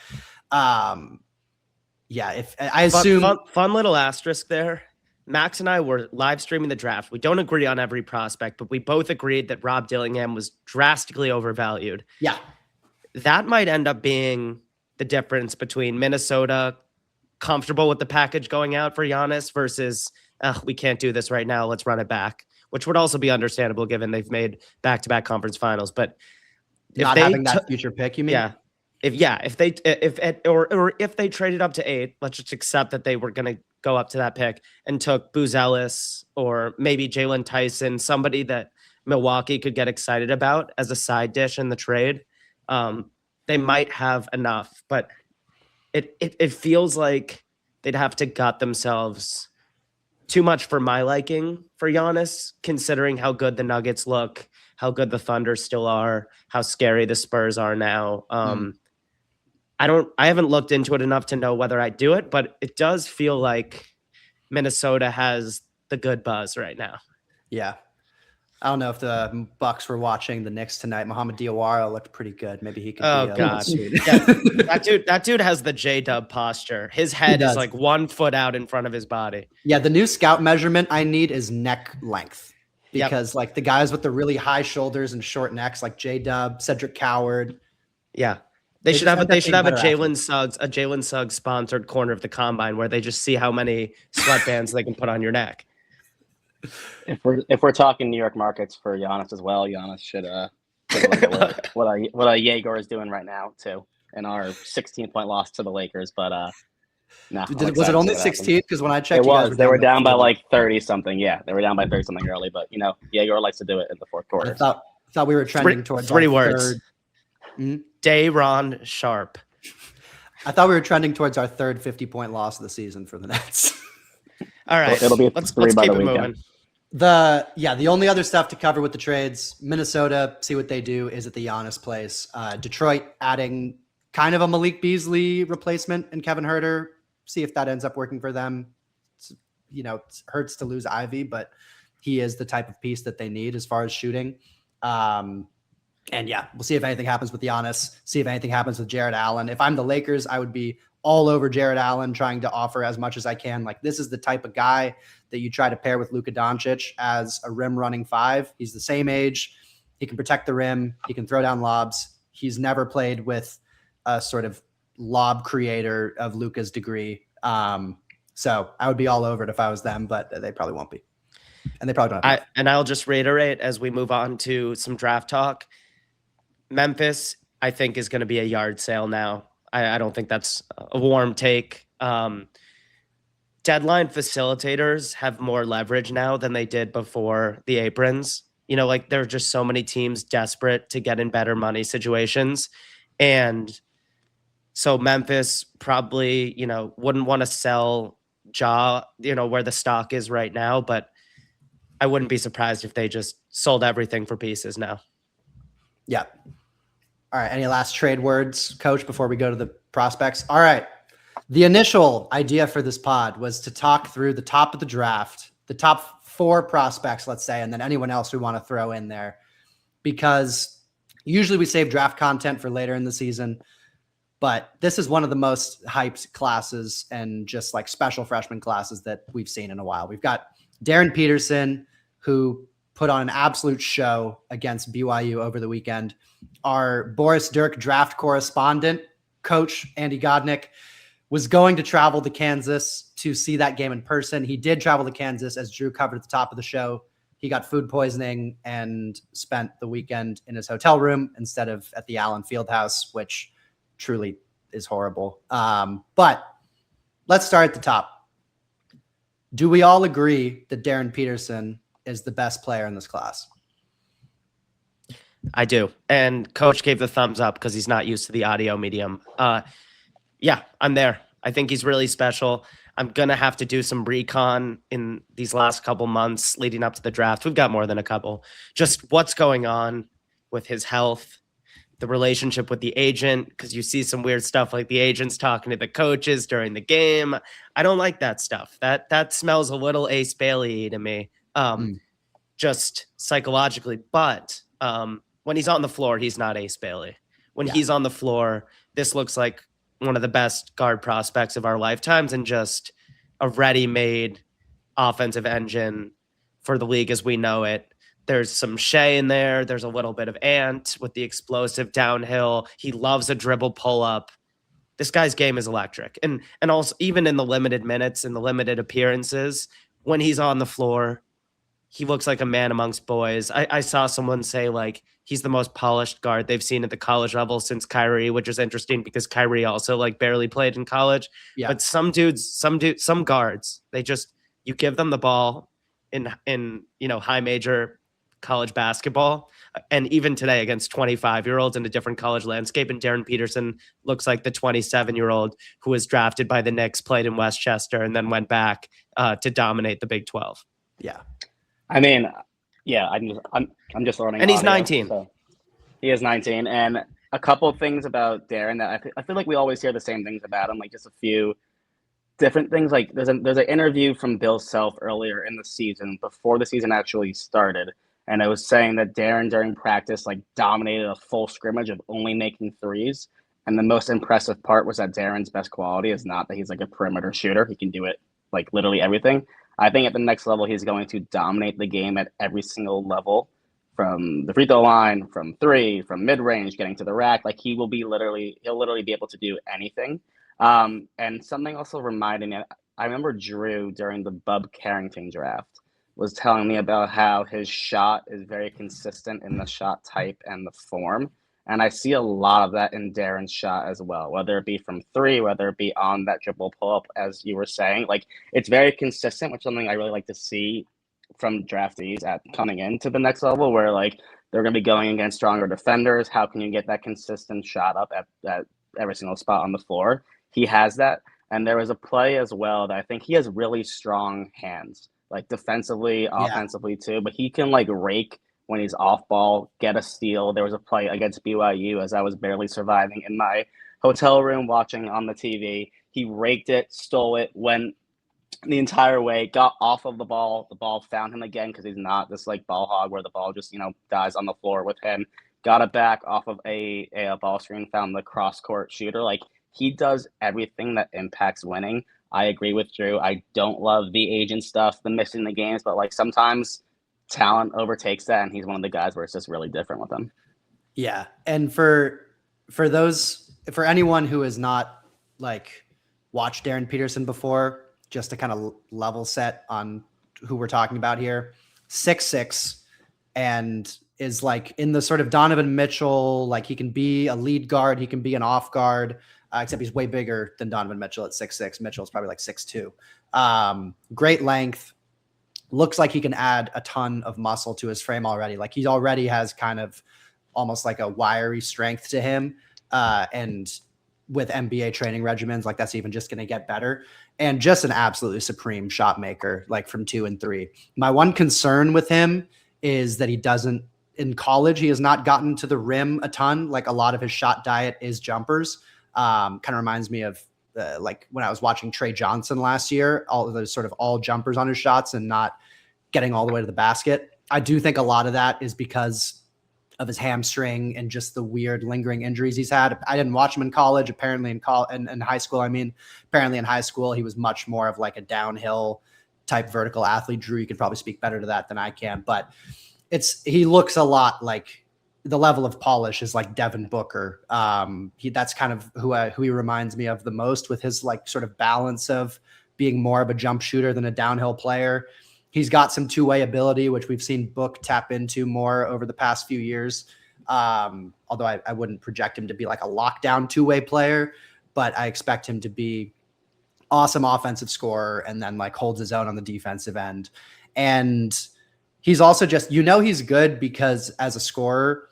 yeah, if I assume fun little asterisk there. Max and I were live streaming the draft. We don't agree on every prospect, but we both agreed that Rob Dillingham was drastically overvalued. Yeah. That might end up being the difference between Minnesota comfortable with the package going out for Giannis versus we can't do this right now. Let's run it back, which would also be understandable given they've made back-to-back conference finals. But not having that future pick, you mean? Yeah. If they traded up to 8, let's just accept that they were going to go up to that pick and took Buzelis or maybe Jalen Tyson, somebody that Milwaukee could get excited about as a side dish in the trade. They might have enough, but it feels like they'd have to gut themselves too much for my liking for Giannis, considering how good the Nuggets look, how good the Thunder still are, how scary the Spurs are now. I haven't looked into it enough to know whether I do it, but it does feel like Minnesota has the good buzz right now. Yeah. I don't know if the Bucks were watching the Knicks tonight. Mohamed Diawara looked pretty good. Maybe he could Oh, be God. sweet. Yeah, that dude has the J-Dub posture. His head is like 1 foot out in front of his body. Yeah, the new scout measurement I need is neck length. Because like the guys with the really high shoulders and short necks, like J-Dub, Cedric Coward. Yeah. They should have a Jalen Suggs sponsored corner of the combine where they just see how many sweatbands they can put on your neck. If we're talking New York markets for Giannis as well, Giannis should take a look at what Jaeger is doing right now too in our 16-point loss to the Lakers. But no, was it only 16? Because when I checked, they were down by like 30 something. Yeah, they were down by 30 something early. But you know, Jaeger likes to do it in the fourth quarter. I thought we were trending towards three words. Day'Ron Sharp. I thought we were trending towards our third 50-point loss of the season for the Nets. All right, it'll be let's by keep the it weekend. moving. The only other stuff to cover with the trades, Minnesota, see what they do, is at the Giannis place. Detroit adding kind of a Malik Beasley replacement and Kevin Huerter. See if that ends up working for them. It hurts to lose Ivey, but he is the type of piece that they need as far as shooting. And yeah, we'll see if anything happens with Giannis, see if anything happens with Jared Allen. If I'm the Lakers, I would be all over Jared Allen, trying to offer as much as I can. Like, this is the type of guy that you try to pair with Luka Doncic as a rim running 5. He's the same age. He can protect the rim. He can throw down lobs. He's never played with a sort of lob creator of Luka's degree. So I would be all over it if I was them, but they probably won't be. And they probably don't have And I'll just reiterate as we move on to some draft talk. Memphis, I think, is going to be a yard sale now. I don't think that's a warm take. Deadline facilitators have more leverage now than they did before the aprons. Like there are just so many teams desperate to get in better money situations. And so Memphis probably, wouldn't want to sell Ja, where the stock is right now, but I wouldn't be surprised if they just sold everything for pieces now. Yeah. All right. Any last trade words, Coach, before we go to the prospects? All right. The initial idea for this pod was to talk through the top of the draft, the top 4 prospects, let's say, and then anyone else we want to throw in there, because usually we save draft content for later in the season, but this is one of the most hyped classes and just like special freshman classes that we've seen in a while. We've got Darren Peterson, who put on an absolute show against BYU over the weekend. Our Boris Dirk draft correspondent, Coach Andy Godnick, was going to travel to Kansas to see that game in person. He did travel to Kansas, as Drew covered at the top of the show. He got food poisoning and spent the weekend in his hotel room instead of at the Allen Fieldhouse, which truly is horrible. But let's start at the top. Do we all agree that Darren Peterson is the best player in this class? I do. And Coach gave the thumbs up because he's not used to the audio medium. Yeah, I'm there. I think he's really special. I'm going to have to do some recon in these last couple months leading up to the draft. We've got more than a couple. Just what's going on with his health, the relationship with the agent, because you see some weird stuff like the agents talking to the coaches during the game. I don't like that stuff. That smells a little Ace Bailey to me, just psychologically. But when he's on the floor, he's not Ace Bailey. When he's on the floor, this looks like one of the best guard prospects of our lifetimes and just a ready-made offensive engine for the league as we know it. There's some Shea in there. There's a little bit of Ant with the explosive downhill. He loves a dribble pull-up. This guy's game is electric. And also, even in the limited minutes and the limited appearances, when he's on the floor, he looks like a man amongst boys. I saw someone say, like, he's the most polished guard they've seen at the college level since Kyrie, which is interesting because Kyrie also, like, barely played in college. Yeah. But some guards, they just, you give them the ball in high major college basketball, and even today against 25-year-olds in a different college landscape, and Jaren Peterson looks like the 27-year-old who was drafted by the Knicks, played in Westchester, and then went back to dominate the Big 12. Yeah. I mean, yeah, I'm just learning. And he's 19. So he is 19. And a couple of things about Darren that I feel like we always hear the same things about him, like just a few different things. Like there's an interview from Bill Self earlier in the season, before the season actually started. And it was saying that Darren during practice, like, dominated a full scrimmage of only making threes. And the most impressive part was that Darren's best quality is not that he's like a perimeter shooter. He can do it, like, literally everything. I think at the next level, he's going to dominate the game at every single level, from the free throw line, from three, from mid range, getting to the rack. Like, he'll literally be able to do anything. And something also reminded me, I remember Drew during the Bub Carrington draft was telling me about how his shot is very consistent in the shot type and the form. And I see a lot of that in Darren's shot as well, whether it be from three, whether it be on that dribble pull-up, as you were saying. Like, it's very consistent, which is something I really like to see from draftees at coming into the next level, where, like, they're going to be going against stronger defenders. How can you get that consistent shot up at every single spot on the floor? He has that. And there was a play as well that I think he has really strong hands, like defensively, offensively too, but he can, like, rake when he's off ball, get a steal. There was a play against BYU as I was barely surviving in my hotel room watching on the TV. He raked it, stole it, went the entire way, got off of the ball. The ball found him again because he's not this, like, ball hog where the ball just, dies on the floor with him. Got it back off of a ball screen, found the cross-court shooter. Like, he does everything that impacts winning. I agree with Drew. I don't love the agent stuff, the missing the games, but, like, sometimes talent overtakes that, and he's one of the guys where it's just really different with him. Yeah. And for anyone who has not, like, watched Jaren Peterson before, just to kind of level set on who we're talking about here, 6'6", and is, like, in the sort of Donovan Mitchell, like, he can be a lead guard, he can be an off guard, except he's way bigger than Donovan Mitchell at 6'6". Mitchell's probably like 6'2". Great length. Looks like he can add a ton of muscle to his frame already. Like, he already has kind of almost like a wiry strength to him. And with NBA training regimens, like, that's even just going to get better. And just an absolutely supreme shot maker, like, from 2 and 3. My one concern with him is that in college, he has not gotten to the rim a ton. Like, a lot of his shot diet is jumpers. Kind of reminds me of, like, when I was watching Trey Johnson last year, all of those sort of all jumpers on his shots and not getting all the way to the basket. I do think a lot of that is because of his hamstring and just the weird lingering injuries he's had. I didn't watch him in college. Apparently in high school, apparently in high school, he was much more of, like, a downhill type vertical athlete. Drew, you could probably speak better to that than I can, but he looks a lot like, the level of polish is like Devin Booker. That's kind of who he reminds me of the most, with his, like, sort of balance of being more of a jump shooter than a downhill player. He's got some two-way ability, which we've seen Book tap into more over the past few years. Although I wouldn't project him to be like a lockdown two-way player, but I expect him to be awesome offensive scorer and then, like, holds his own on the defensive end. And he's also just, he's good because as a scorer,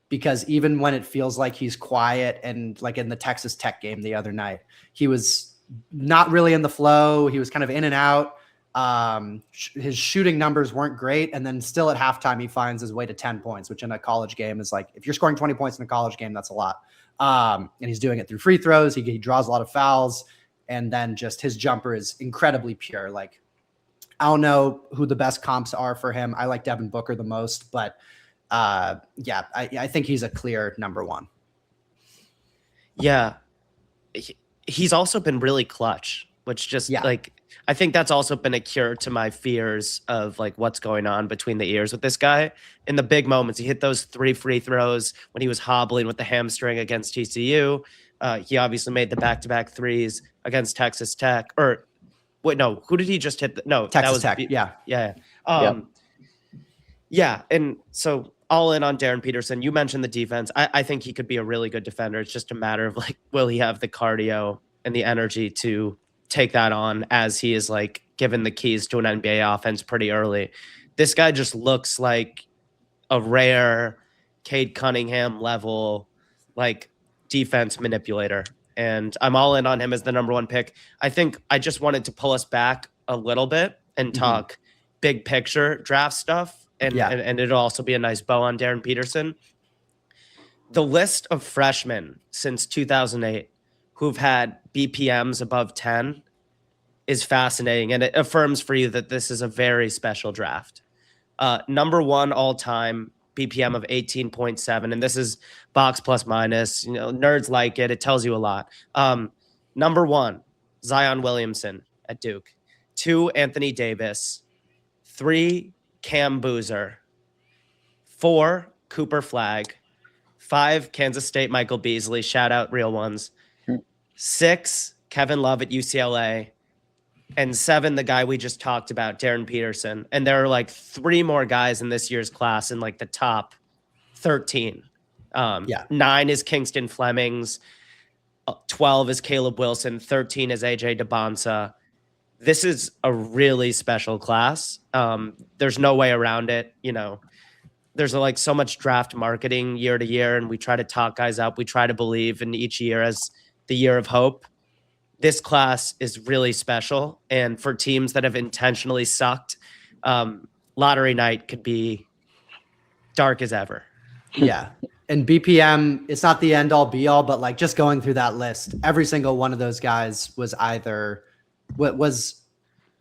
because even when it feels like he's quiet, and like in the Texas Tech game the other night, he was not really in the flow. He was kind of in and out. His shooting numbers weren't great. And then still at halftime, he finds his way to 10 points, which in a college game is like, if you're scoring 20 points in a college game, that's a lot. And he's doing it through free throws. He draws a lot of fouls. And then just his jumper is incredibly pure. Like, I don't know who the best comps are for him. I like Devin Booker the most, but yeah, I think he's a clear number one. Yeah. He's also been really clutch, which just like, I think that's also been a cure to my fears of like what's going on between the ears with this guy. In the big moments, he hit those 3 free throws when he was hobbling with the hamstring against TCU. He obviously made the back-to-back threes against Texas Tech. Or wait, no, who did he just hit? No, Texas Tech. Yeah. Yeah. And so all in on Darren Peterson. You mentioned the defense. I think he could be a really good defender. It's just a matter of like, will he have the cardio and the energy to take that on as he is like given the keys to an NBA offense pretty early. This guy just looks like a rare Cade Cunningham level, like defense manipulator. And I'm all in on him as the number one pick. I think I just wanted to pull us back a little bit and talk big picture draft stuff. And it'll also be a nice bow on Darren Peterson. The list of freshmen since 2008 who've had BPMs above 10 is fascinating. And it affirms for you that this is a very special draft. Number one all-time BPM of 18.7. And this is box plus minus. You know, nerds like it. It tells you a lot. Number one, Zion Williamson at Duke. 2, Anthony Davis. 3, Cam Boozer. 4, Cooper Flagg. 5, Kansas State Michael Beasley. Shout out real ones. 6, Kevin Love at UCLA. And 7, the guy we just talked about, Darren Peterson. And there are like 3 more guys in this year's class in like the top 13. 9 is Kingston Flemings. 12 is Caleb Wilson. 13 is AJ Dybantsa. This is a really special class. There's no way around it. You know, there's like so much draft marketing year to year, and we try to talk guys up. We try to believe in each year as the year of hope. This class is really special. And for teams that have intentionally sucked, lottery night could be dark as ever. Yeah. And BPM, it's not the end all be all, but like just going through that list, every single one of those guys was either was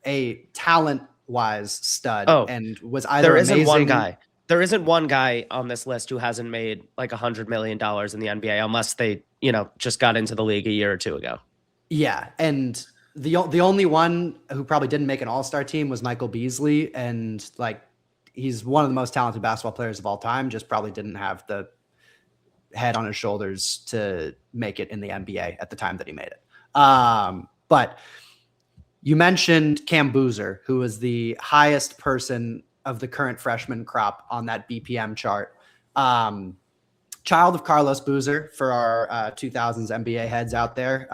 a talent wise stud and was either there isn't amazing. one guy. There isn't one guy on this list who hasn't made like $100 million in the NBA unless they, you know, just got into the league a year or two ago. Yeah. And the only one who probably didn't make an all-star team was Michael Beasley. And like, he's one of the most talented basketball players of all time, just probably didn't have the head on his shoulders to make it in the NBA at the time that he made it. But you mentioned Cam Boozer, who was the highest person of the current freshman crop on that BPM chart. Child of Carlos Boozer for our 2000s NBA heads out there.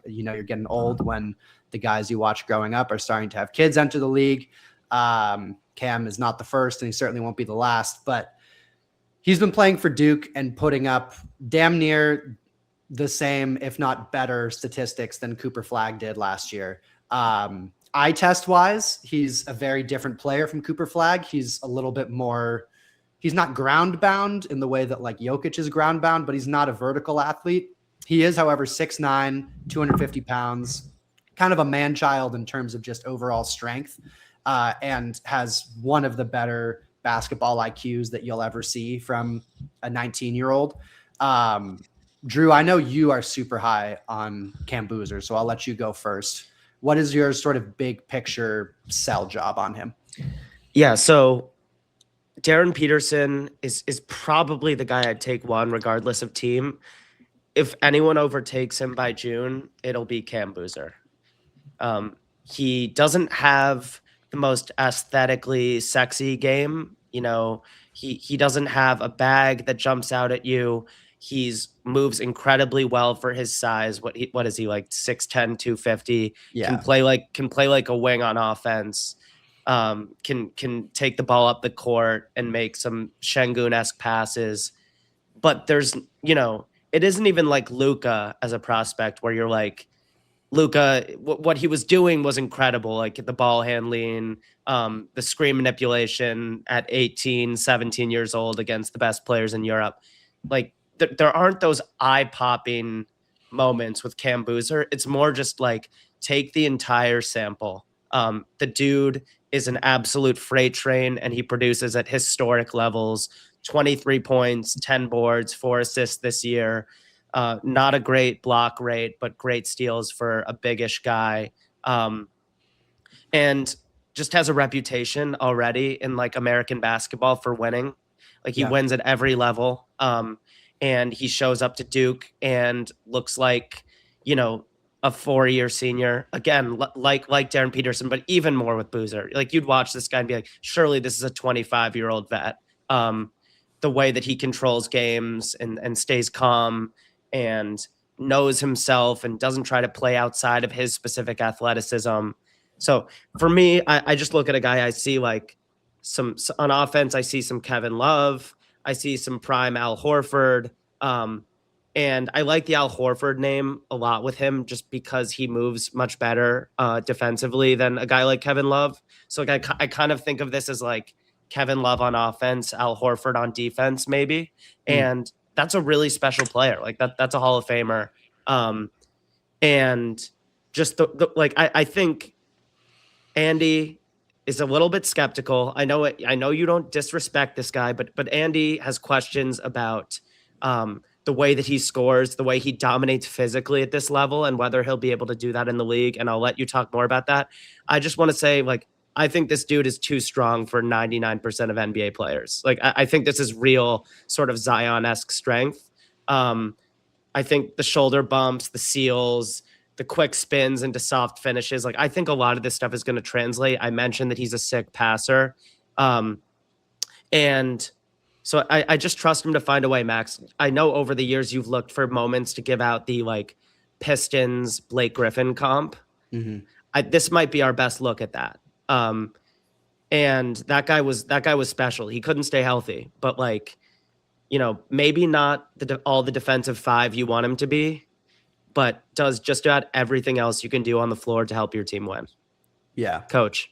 You know, you're getting old when the guys you watch growing up are starting to have kids enter the league. Cam is not the first, and he certainly won't be the last, but he's been playing for Duke and putting up damn near the same, if not better, statistics than Cooper Flagg did last year. Eye test wise, he's a very different player from Cooper Flagg. He's a little bit more, he's not ground bound in the way that like Jokic is ground bound, but he's not a vertical athlete. He is, however, 6'9", 250 pounds, kind of a man child in terms of just overall strength, and has one of the better basketball IQs that you'll ever see from a 19-year-old. Drew, I know you are super high on Cam Boozer, so I'll let you go first. What is your sort of big picture sell job on him? Yeah, so Darren Peterson is probably the guy I'd take one regardless of team. If anyone overtakes him by June, it'll be Cam Boozer. He doesn't have the most aesthetically sexy game. You know, he doesn't have a bag that jumps out at you. He's moves incredibly well for his size. What is he, like 6'10", 250? Yeah. Can play like a wing on offense. Can take the ball up the court and make some Şengün-esque passes. but there's, it isn't even like Luka as a prospect where you're like, Luka, what he was doing was incredible. Like the ball handling, the screen manipulation at 18, 17 years old against the best players in Europe. Like there aren't those eye popping moments with Cam Boozer. It's more just like take the entire sample. The dude is an absolute freight train and he produces at historic levels, 23 points, 10 boards, 4 assists this year. Not a great block rate, but great steals for a biggish guy. And just has a reputation already in like American basketball for winning. Like he wins at every level. And he shows up to Duke and looks like, a 4-year senior. Again, like Jaren Peterson, but even more with Boozer. Like you'd watch this guy and be like, surely this is a 25-year-old vet. The way that he controls games and stays calm and knows himself and doesn't try to play outside of his specific athleticism. So for me, I just look at a guy, I see like some on offense, I see some Kevin Love, I see some prime Al Horford. And I like the Al Horford name a lot with him just because he moves much better defensively than a guy like Kevin Love. So like I kind of think of this as like Kevin Love on offense, Al Horford on defense, maybe. And that's a really special player. Like that's a Hall of Famer. And just I think Andy is a little bit skeptical. I know you don't disrespect this guy, but Andy has questions about the way that he scores, the way he dominates physically at this level, and whether he'll be able to do that in the league. And I'll let you talk more about that. I just want to say, like, I think this dude is too strong for 99% of NBA players. Like, I think this is real sort of Zion-esque strength. I think the shoulder bumps, the seals, the quick spins into soft finishes, like I think a lot of this stuff is going to translate. I mentioned that he's a sick passer. And so I just trust him to find a way, Max. I know over the years you've looked for moments to give out the like Pistons Blake Griffin comp. This might be our best look at that. And that guy was special. He couldn't stay healthy, but like, maybe not all the defensive five you want him to be, but does just about everything else you can do on the floor to help your team win. Yeah. Coach.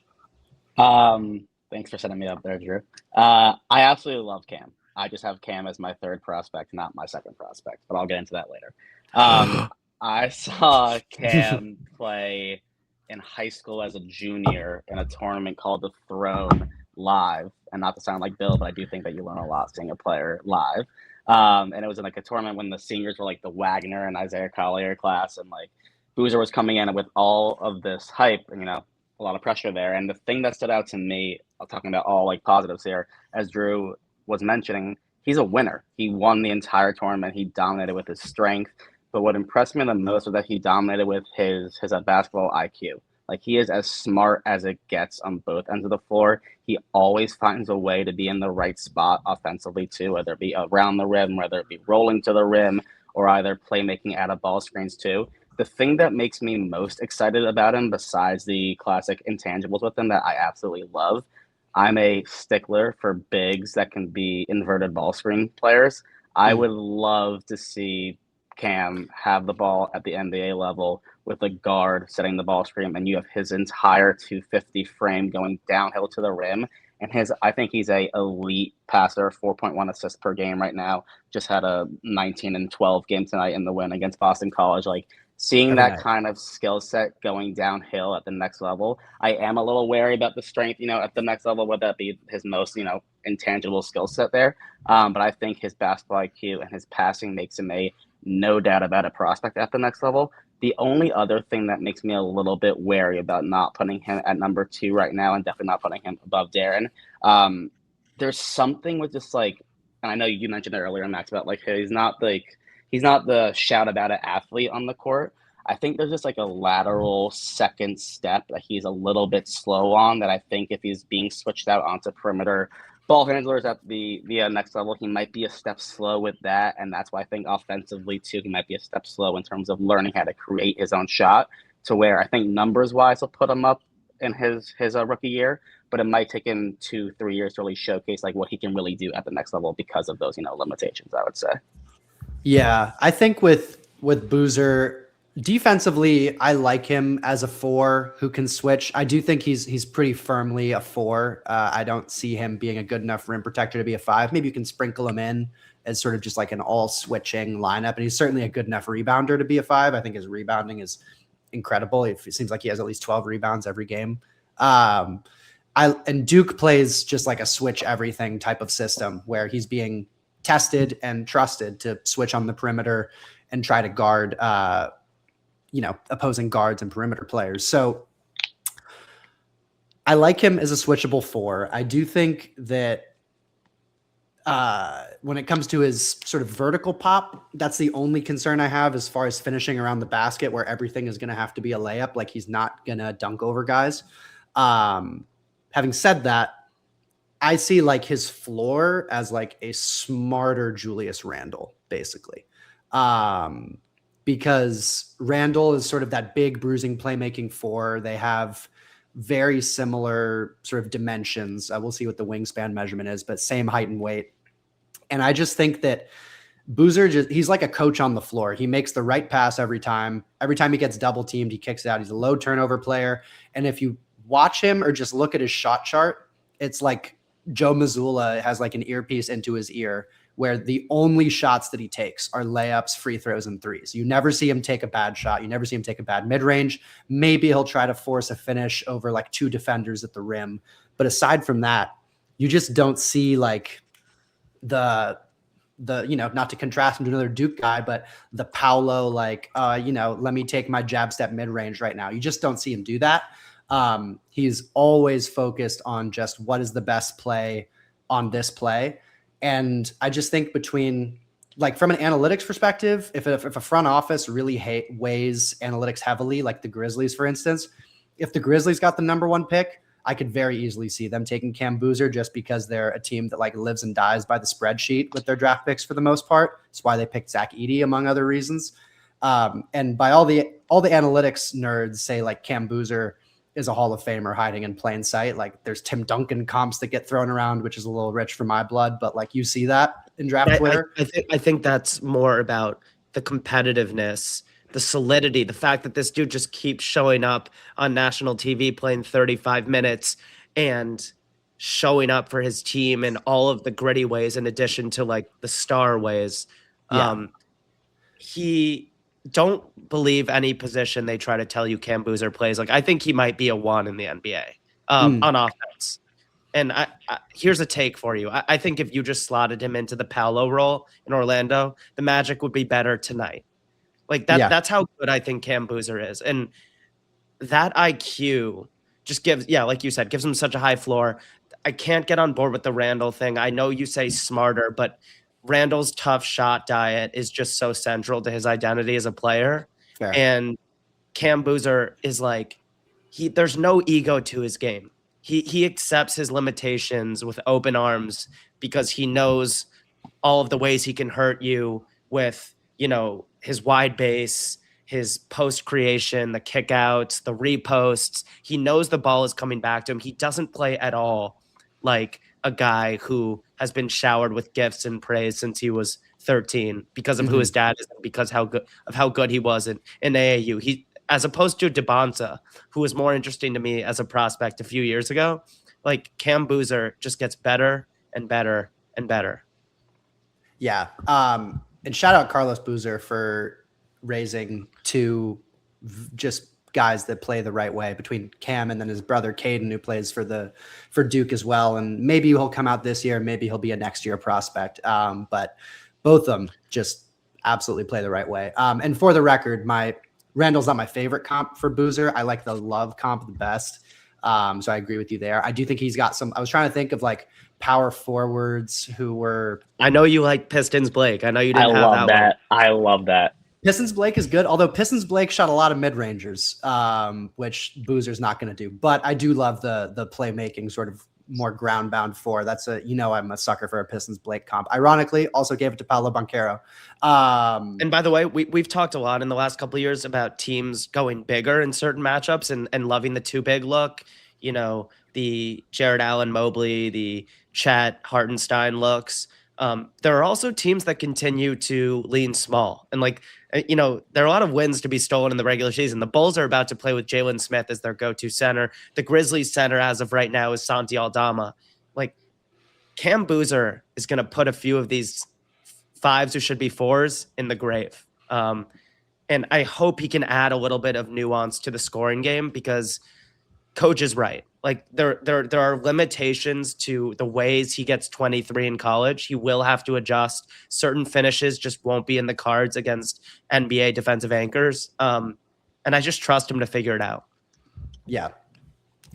Thanks for setting me up there, Drew. I absolutely love Cam. I just have Cam as my third prospect, not my second prospect, but I'll get into that later. I saw Cam play in high school as a junior in a tournament called the Throne live. And not to sound like Bill, but I do think that you learn a lot seeing a player live. And it was in like a tournament when the seniors were like the Wagner and Isaiah Collier class, and like Boozer was coming in with all of this hype and a lot of pressure there. And the thing that stood out to me, I'm talking about all like positives here, as Drew was mentioning, he's a winner. He won the entire tournament. He dominated with his strength. But what impressed me the most was that he dominated with his basketball IQ. Like he is as smart as it gets on both ends of the floor. He always finds a way to be in the right spot offensively too, whether it be around the rim, whether it be rolling to the rim, or either playmaking out of ball screens too. The thing that makes me most excited about him, besides the classic intangibles with him that I absolutely love, I'm a stickler for bigs that can be inverted ball screen players. I would love to see Cam have the ball at the NBA level with a guard setting the ball screen, and you have his entire 250 frame going downhill to the rim. And I think he's a elite passer, 4.1 assists per game right now. Just had a 19 and 12 game tonight in the win against Boston College. Like seeing that kind of skill set going downhill at the next level, I am a little wary about the strength, at the next level, would that be his most, intangible skill set there. But I think his basketball IQ and his passing makes him a no doubt about a prospect at the next level. The only other thing that makes me a little bit wary about not putting him at number 2 right now, and definitely not putting him above Darren, there's something with just like, and I know you mentioned it earlier, Max, about like he's not the shout about it athlete on the court. I think there's just like a lateral second step that he's a little bit slow on, that I think if he's being switched out onto perimeter ball handlers at the next level, he might be a step slow with that. And that's why I think offensively too, he might be a step slow in terms of learning how to create his own shot, to where I think numbers wise will put him up in his rookie year. but it might take him 2-3 years to really showcase like what he can really do at the next level because of those, limitations, I would say. Yeah, I think with Boozer, defensively, I like him as a 4 who can switch. I do think he's pretty firmly a 4. I don't see him being a good enough rim protector to be a 5. Maybe you can sprinkle him in as sort of just like an all switching lineup, and he's certainly a good enough rebounder to be a 5. I think his rebounding is incredible. It seems like he has at least 12 rebounds every game. And Duke plays just like a switch everything type of system where he's being tested and trusted to switch on the perimeter and try to guard, opposing guards and perimeter players. So I like him as a switchable 4. I do think that when it comes to his sort of vertical pop, that's the only concern I have as far as finishing around the basket, where everything is going to have to be a layup. Like he's not going to dunk over guys. Having said that, I see like his floor as like a smarter Julius Randle, basically. Because Randle is sort of that big bruising playmaking 4. They have very similar sort of dimensions. We'll see what the wingspan measurement is, but same height and weight. And I just think that Boozer, he's like a coach on the floor. He makes the right pass every time. Every time he gets double teamed, he kicks it out. He's a low turnover player. And if you watch him or just look at his shot chart, it's like Joe Mazzulla has like an earpiece into his ear where the only shots that he takes are layups, free throws, and threes. You never see him take a bad shot. You never see him take a bad mid-range. Maybe he'll try to force a finish over like 2 defenders at the rim. But aside from that, you just don't see like the not to contrast him to another Duke guy, but the Paolo, like, let me take my jab step mid-range right now. You just don't see him do that. He's always focused on just what is the best play on this play. And I just think between like from an analytics perspective, if a front office really weighs analytics heavily, like the Grizzlies, for instance, if the Grizzlies got the number 1 pick, I could very easily see them taking Cam Boozer just because they're a team that like lives and dies by the spreadsheet with their draft picks for the most part. That's why they picked Zach Edey, among other reasons. And by all the analytics nerds say like Cam Boozer is a Hall of Famer hiding in plain sight. Like there's Tim Duncan comps that get thrown around, which is a little rich for my blood, but like you see that in draft Twitter. I think that's more about the competitiveness, the solidity, the fact that this dude just keeps showing up on national TV playing 35 minutes and showing up for his team in all of the gritty ways in addition to like the star ways. Yeah. He don't believe any position they try to tell you Cam Boozer plays. Like I think he might be a 1 in the NBA on offense. And I here's a take for you. I think if you just slotted him into the Paolo role in Orlando, the Magic would be better tonight. Like that. Yeah. That's how good I think Cam Boozer is. And that IQ just gives, like you said, gives him such a high floor. I can't get on board with the Randle thing. I know you say smarter, but Randle's tough shot diet is just so central to his identity as a player. Fair. And Cam Boozer is like, there's no ego to his game. He accepts his limitations with open arms because he knows all of the ways he can hurt you with, his wide base, his post creation, the kickouts, the reposts. He knows the ball is coming back to him. He doesn't play at all like a guy who has been showered with gifts and praise since he was 13 because of who his dad is and because how good he was in AAU. He, as opposed to Dybantsa, who was more interesting to me as a prospect a few years ago, like Cam Boozer just gets better and better and better. Yeah. And shout out Carlos Boozer for raising 2 just guys that play the right way, between Cam and then his brother Caden, who plays for Duke as well. And maybe he'll come out this year. Maybe he'll be a next year prospect. But both of them just absolutely play the right way. And for the record, Randall's not my favorite comp for Boozer. I like the Love comp the best. So I agree with you there. I do think he's got some, I was trying to think of like power forwards who were. I know you like Pistons Blake. I know you didn't have that one. I love that. Pistons Blake is good, although Pistons Blake shot a lot of mid-rangers, which Boozer's not going to do. But I do love the playmaking sort of more ground-bound 4. That's I'm a sucker for a Pistons Blake comp. Ironically, also gave it to Paolo Banchero. And by the way, we've talked a lot in the last couple of years about teams going bigger in certain matchups and loving the too big look. the Jared Allen Mobley, the Chet Hartenstein looks. There are also teams that continue to lean small. And there are a lot of wins to be stolen in the regular season. The Bulls are about to play with Jalen Smith as their go-to center. The Grizzlies center as of right now is Santi Aldama. Cam Boozer is going to put a few of these fives who should be fours in the grave. And I hope he can add a little bit of nuance to the scoring game, because Coach is right. There are limitations to the ways he gets 23 in college. He will have to adjust. Certain finishes just won't be in the cards against NBA defensive anchors. And I just trust him to figure it out. Yeah.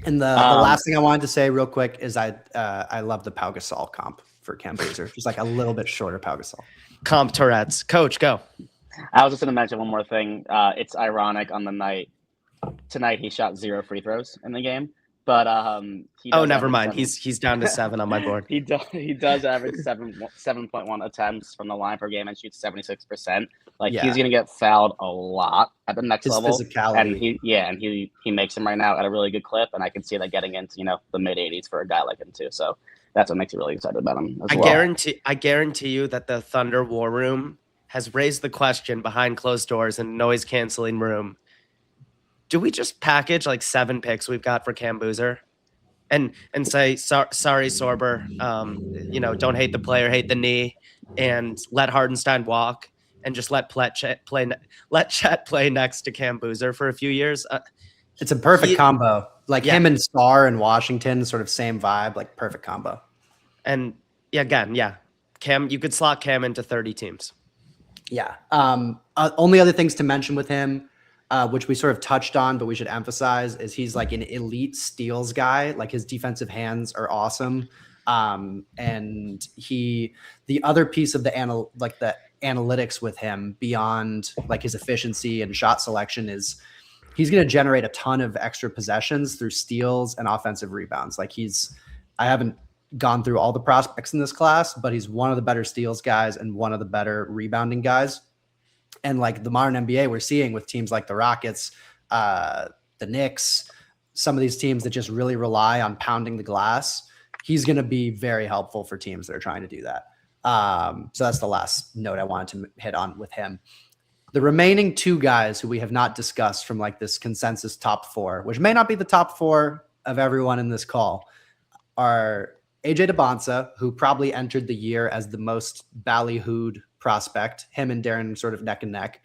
And the last thing I wanted to say real quick is I love the Pau Gasol comp for Cam Boozer. Just a little bit shorter Pau Gasol. Comp Tourette's. Coach, go. I was just going to mention one more thing. It's ironic on the night. Tonight he shot 0 free throws in the game. But never mind. He's down to 7 on my board. He does average 7.1 attempts from the line per game and shoots 76%. He's gonna get fouled a lot at the next level. Physicality. And he makes them right now at a really good clip, and I can see that getting into the mid 80s for a guy like him too. So that's what makes me really excited about him as well. I guarantee you that the Thunder War Room has raised the question behind closed doors in noise canceling room. Do we just package 7 picks we've got for Cam Boozer and say, sorry, Sorber, don't hate the player, hate the knee, and let Hardenstein walk, and just let Chet play next to Cam Boozer for a few years? It's a perfect combo. Him and Star in Washington, sort of same vibe, perfect combo. And Cam, you could slot Cam into 30 teams. Yeah. Only other things to mention with him, which we sort of touched on, but we should emphasize, is he's an elite steals guy. His defensive hands are awesome. And the other piece of the analytics with him beyond his efficiency and shot selection is he's going to generate a ton of extra possessions through steals and offensive rebounds. I haven't gone through all the prospects in this class, but he's one of the better steals guys and one of the better rebounding guys. And the modern NBA we're seeing with teams like the Rockets, the Knicks, some of these teams that just really rely on pounding the glass, he's going to be very helpful for teams that are trying to do that. So that's the last note I wanted to hit on with him. The remaining 2 guys who we have not discussed from this consensus top 4, which may not be the top 4 of everyone in this call, are AJ Dybantsa, who probably entered the year as the most ballyhooed prospect, him and Darren sort of neck and neck,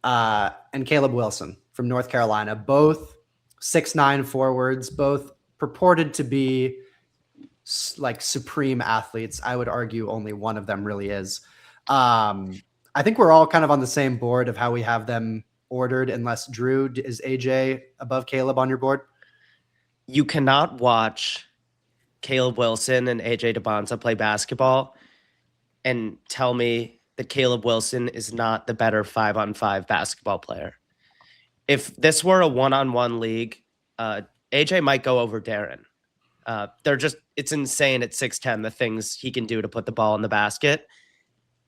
and Caleb Wilson from North Carolina, both 6'9" forwards, both purported to be supreme athletes. I would argue only one of them really is. I think we're all kind of on the same board of how we have them ordered, unless Drew, is AJ above Caleb on your board? You cannot watch Caleb Wilson and AJ Dybantsa play basketball and tell me that Caleb Wilson is not the better 5-on-5 basketball player. If this were a 1-on-1 league, AJ might go over Darren. It's insane at 6'10", the things he can do to put the ball in the basket.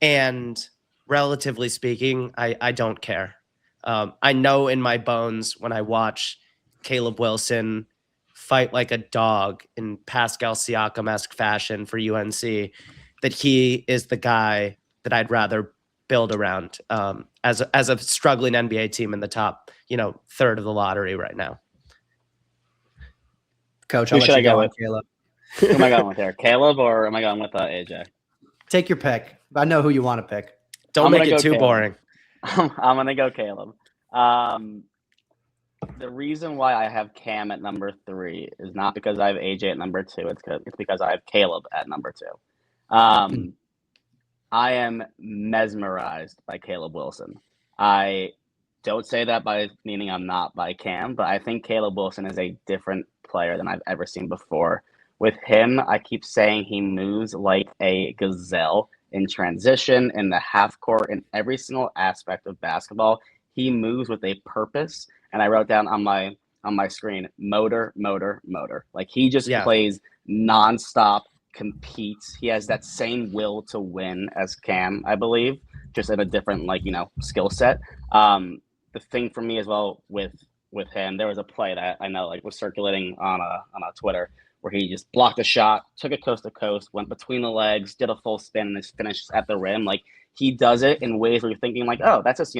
And relatively speaking, I don't care. I know in my bones when I watch Caleb Wilson fight like a dog in Pascal Siakam-esque fashion for UNC, that he is the guy that I'd rather build around as a struggling NBA team in the top, third of the lottery right now. Coach, I'll let you go with Caleb. Who am I going with there? Caleb, or am I going with AJ? Take your pick. I know who you want to pick. Don't make it too boring. I'm going to go Caleb. The reason why I have Cam at number 3 is not because I have AJ at number 2. It's because I have Caleb at number 2. I am mesmerized by Caleb Wilson. I don't say that by meaning I'm not by Cam, but I think Caleb Wilson is a different player than I've ever seen before. With him, I keep saying he moves like a gazelle in transition, in the half court, in every single aspect of basketball. He moves with a purpose, and I wrote down on my screen, motor. He just plays nonstop, competes. He has that same will to win as Cam, I believe, just at a different skill set. The thing for me as well with with him. There was a play that I know like was circulating on a Twitter where he just blocked a shot, took it coast to coast, went between the legs, did a full spin, and just finished at the rim. Like he does it in ways where you're thinking like, oh, that's just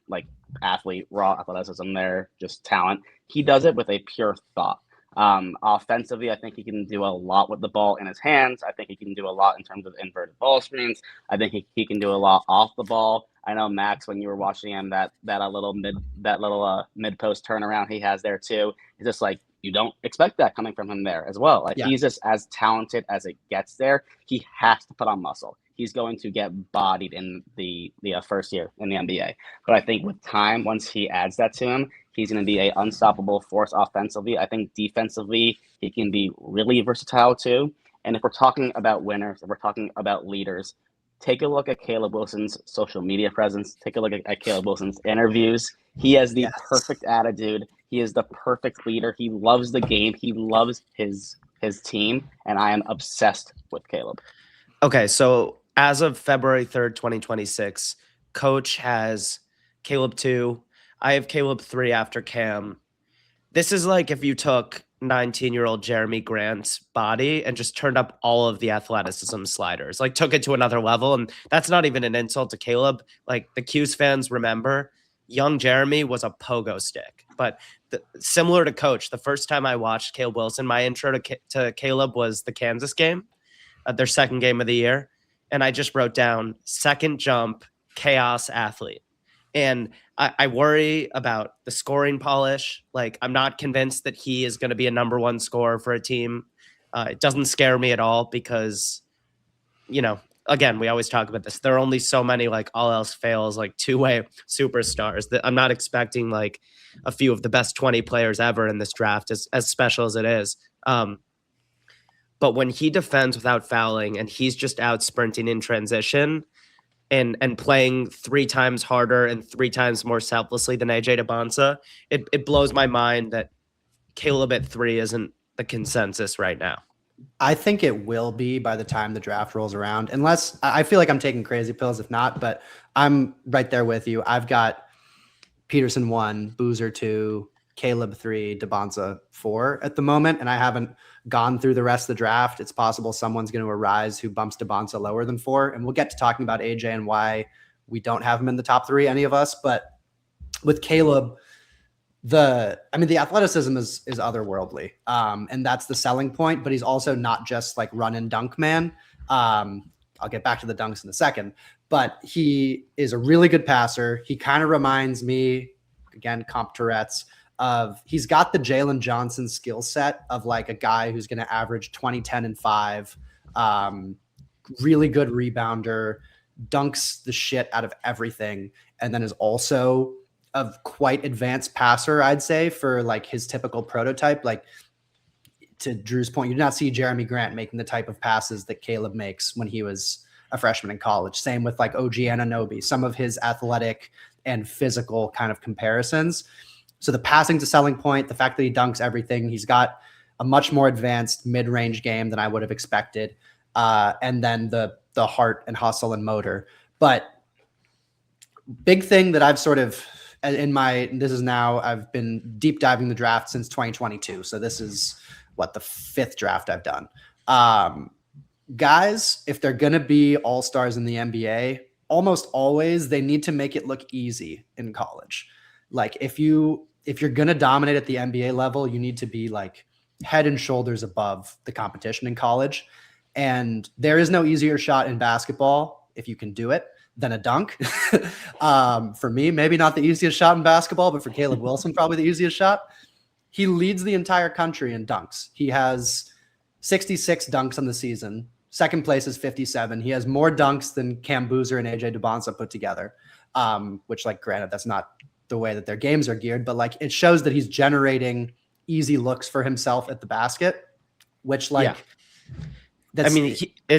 like athlete, raw athleticism there, just talent. He does it with a pure thought. Offensively, I think he can do a lot with the ball in his hands. I think he can do a lot in terms of inverted ball screens. I think he can do a lot off the ball. I know Max, when you were watching him, that little mid post turnaround he has there too. It's just like you don't expect that coming from him there as well. Like he's just as talented as it gets there. He has to put on muscle. He's going to get bodied in the first year in the NBA. But I think with time, once he adds that to him, he's going to be an unstoppable force offensively. I think defensively, he can be really versatile too. And if we're talking about winners, if we're talking about leaders, take a look at Caleb Wilson's social media presence. Take a look at Caleb Wilson's interviews. He has the perfect attitude. He is the perfect leader. He loves the game. He loves his team. And I am obsessed with Caleb. Okay, so as of February 3rd, 2026, Coach has Caleb 2. I have Caleb 3 after Cam. This is like if you took 19-year-old Jeremy Grant's body and just turned up all of the athleticism sliders, like took it to another level. And that's not even an insult to Caleb. Like the Q's fans remember, young Jeremy was a pogo stick. But similar to Coach, the first time I watched Caleb Wilson, my intro to Caleb was the Kansas game, their second game of the year. And I just wrote down second jump, chaos athlete. And I worry about the scoring polish. Like, I'm not convinced that he is going to be a number one scorer for a team. It doesn't scare me at all because, again, we always talk about this. There are only so many, like, all else fails, like, two-way superstars that I'm not expecting, like, a few of the best 20 players ever in this draft, as special as it is. But when he defends without fouling and he's just out sprinting in transition and playing 3 times harder and 3 times more selflessly than AJ Dybantsa, it blows my mind that Caleb at 3 isn't the consensus right now. I think it will be by the time the draft rolls around, unless I feel like I'm taking crazy pills. If not, but I'm right there with you. I've got Peterson 1, Boozer 2, Caleb 3, Dybantsa 4 at the moment, and I haven't gone through the rest of the draft. It's possible someone's going to arise who bumps Dybantsa lower than 4, and we'll get to talking about AJ and why we don't have him in the top 3, any of us. But with Caleb, the athleticism is otherworldly, and that's the selling point. But he's also not just like run and dunk man. I'll get back to the dunks in a second, but he is a really good passer. He kind of reminds me, again, comp Tourette's, of he's got the Jalen Johnson skill set of like a guy who's going to average 20, 10, and 5, really good rebounder, dunks the shit out of everything, and then is also a quite advanced passer, I'd say, for like his typical prototype. Like, to Drew's point, you did not see Jeremy Grant making the type of passes that Caleb makes when he was a freshman in college. Same with like OG Anunoby, some of his athletic and physical kind of comparisons. So the passing's a selling point, the fact that he dunks everything. He's got a much more advanced mid-range game than I would have expected. And then the heart and hustle and motor. But big thing that I've sort of I've been deep diving the draft since 2022. So this is the 5th draft I've done. Guys, if they're going to be all-stars in the NBA, almost always they need to make it look easy in college. Like if you're going to dominate at the NBA level, you need to be like head and shoulders above the competition in college. And there is no easier shot in basketball, if you can do it, than a dunk. For me, maybe not the easiest shot in basketball, but for Caleb Wilson, probably the easiest shot. He leads the entire country in dunks. He has 66 dunks on the season. Second place is 57. He has more dunks than Cam Boozer and AJ Dybantsa put together, which, like, granted, that's not the way that their games are geared, but like it shows that he's generating easy looks for himself at the basket, which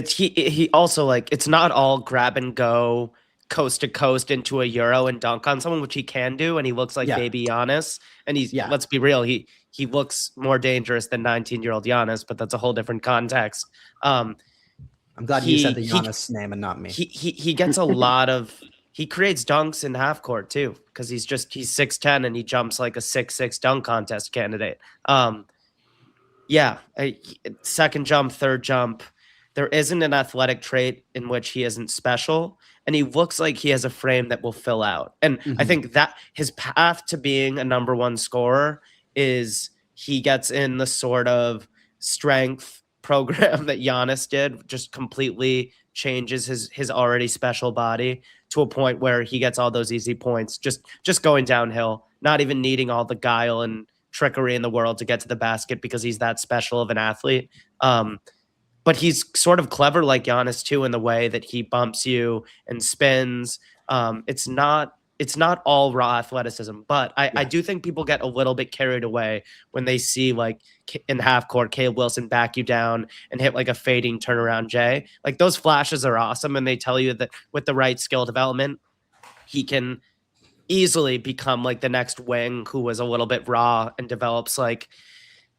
he also, like, it's not all grab and go coast to coast into a Euro and dunk on someone, which he can do, and he looks like baby Giannis. And let's be real, he looks more dangerous than 19-year-old Giannis, but that's a whole different context. I'm glad you said the Giannis name and not me. He gets a lot of he creates dunks in half court too, because he's 6'10" and he jumps like a 6'6" dunk contest candidate. Second jump, third jump. There isn't an athletic trait in which he isn't special, and he looks like he has a frame that will fill out. And I think that his path to being a number one scorer is he gets in the sort of strength program that Giannis did, just completely changes his already special body to a point where he gets all those easy points, just going downhill, not even needing all the guile and trickery in the world to get to the basket because he's that special of an athlete. But he's sort of clever like Giannis too in the way that he bumps you and spins. It's not all raw athleticism, but I do think people get a little bit carried away when they see like in half court Caleb Wilson back you down and hit like a fading turnaround J. Like those flashes are awesome, and they tell you that with the right skill development, he can easily become like the next wing who was a little bit raw and develops like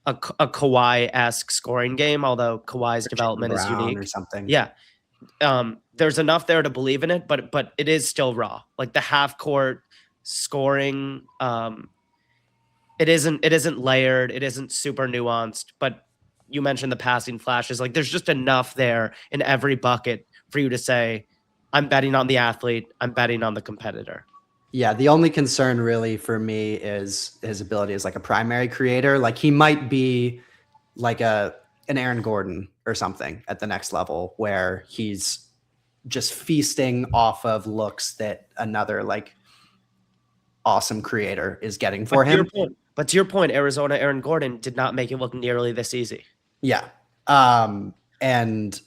a Kawhi-esque scoring game, although Kawhi's development is unique or something. Yeah. There's enough there to believe in it, but it is still raw. Like the half court scoring, it isn't layered, it isn't super nuanced, but you mentioned the passing flashes. Like there's just enough there in every bucket for you to say, I'm betting on the athlete, I'm betting on the competitor. Yeah, the only concern really for me is his ability as like a primary creator. Like he might be like an Aaron Gordon or something at the next level where he's just feasting off of looks that another like awesome creator is getting for him. But to your point, Arizona Aaron Gordon did not make it look nearly this easy. Yeah. And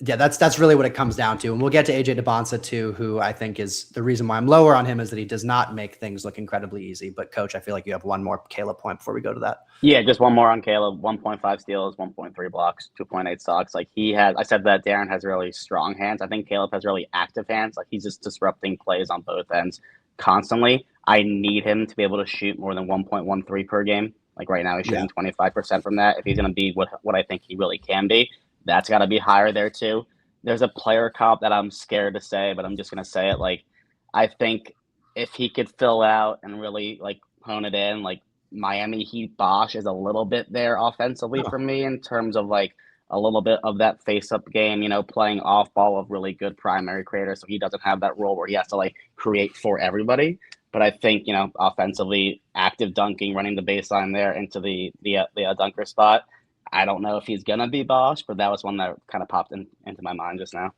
yeah, that's really what it comes down to. And we'll get to AJ Dybantsa too, who I think is the reason why I'm lower on him is that he does not make things look incredibly easy. But Coach, I feel like you have one more Caleb point before we go to that. Yeah, just one more on Caleb. 1.5 steals, 1.3 blocks, 2.8 stocks. Like I said that Darren has really strong hands. I think Caleb has really active hands. Like he's just disrupting plays on both ends constantly. I need him to be able to shoot more than 1.13 per game. Like right now he's shooting 25% from that. If he's going to be what I think he really can be, that's got to be higher there too. There's a player comp that I'm scared to say, but I'm just going to say it. Like, I think if he could fill out and really like hone it in, like Miami Heat Bosch is a little bit there offensively for me in terms of like a little bit of that face-up game, playing off ball of really good primary creator. So he doesn't have that role where he has to like create for everybody. But I think, offensively active dunking, running the baseline there into the dunker spot. I don't know if he's gonna be Bosch, but that was one that kind of popped into my mind just now.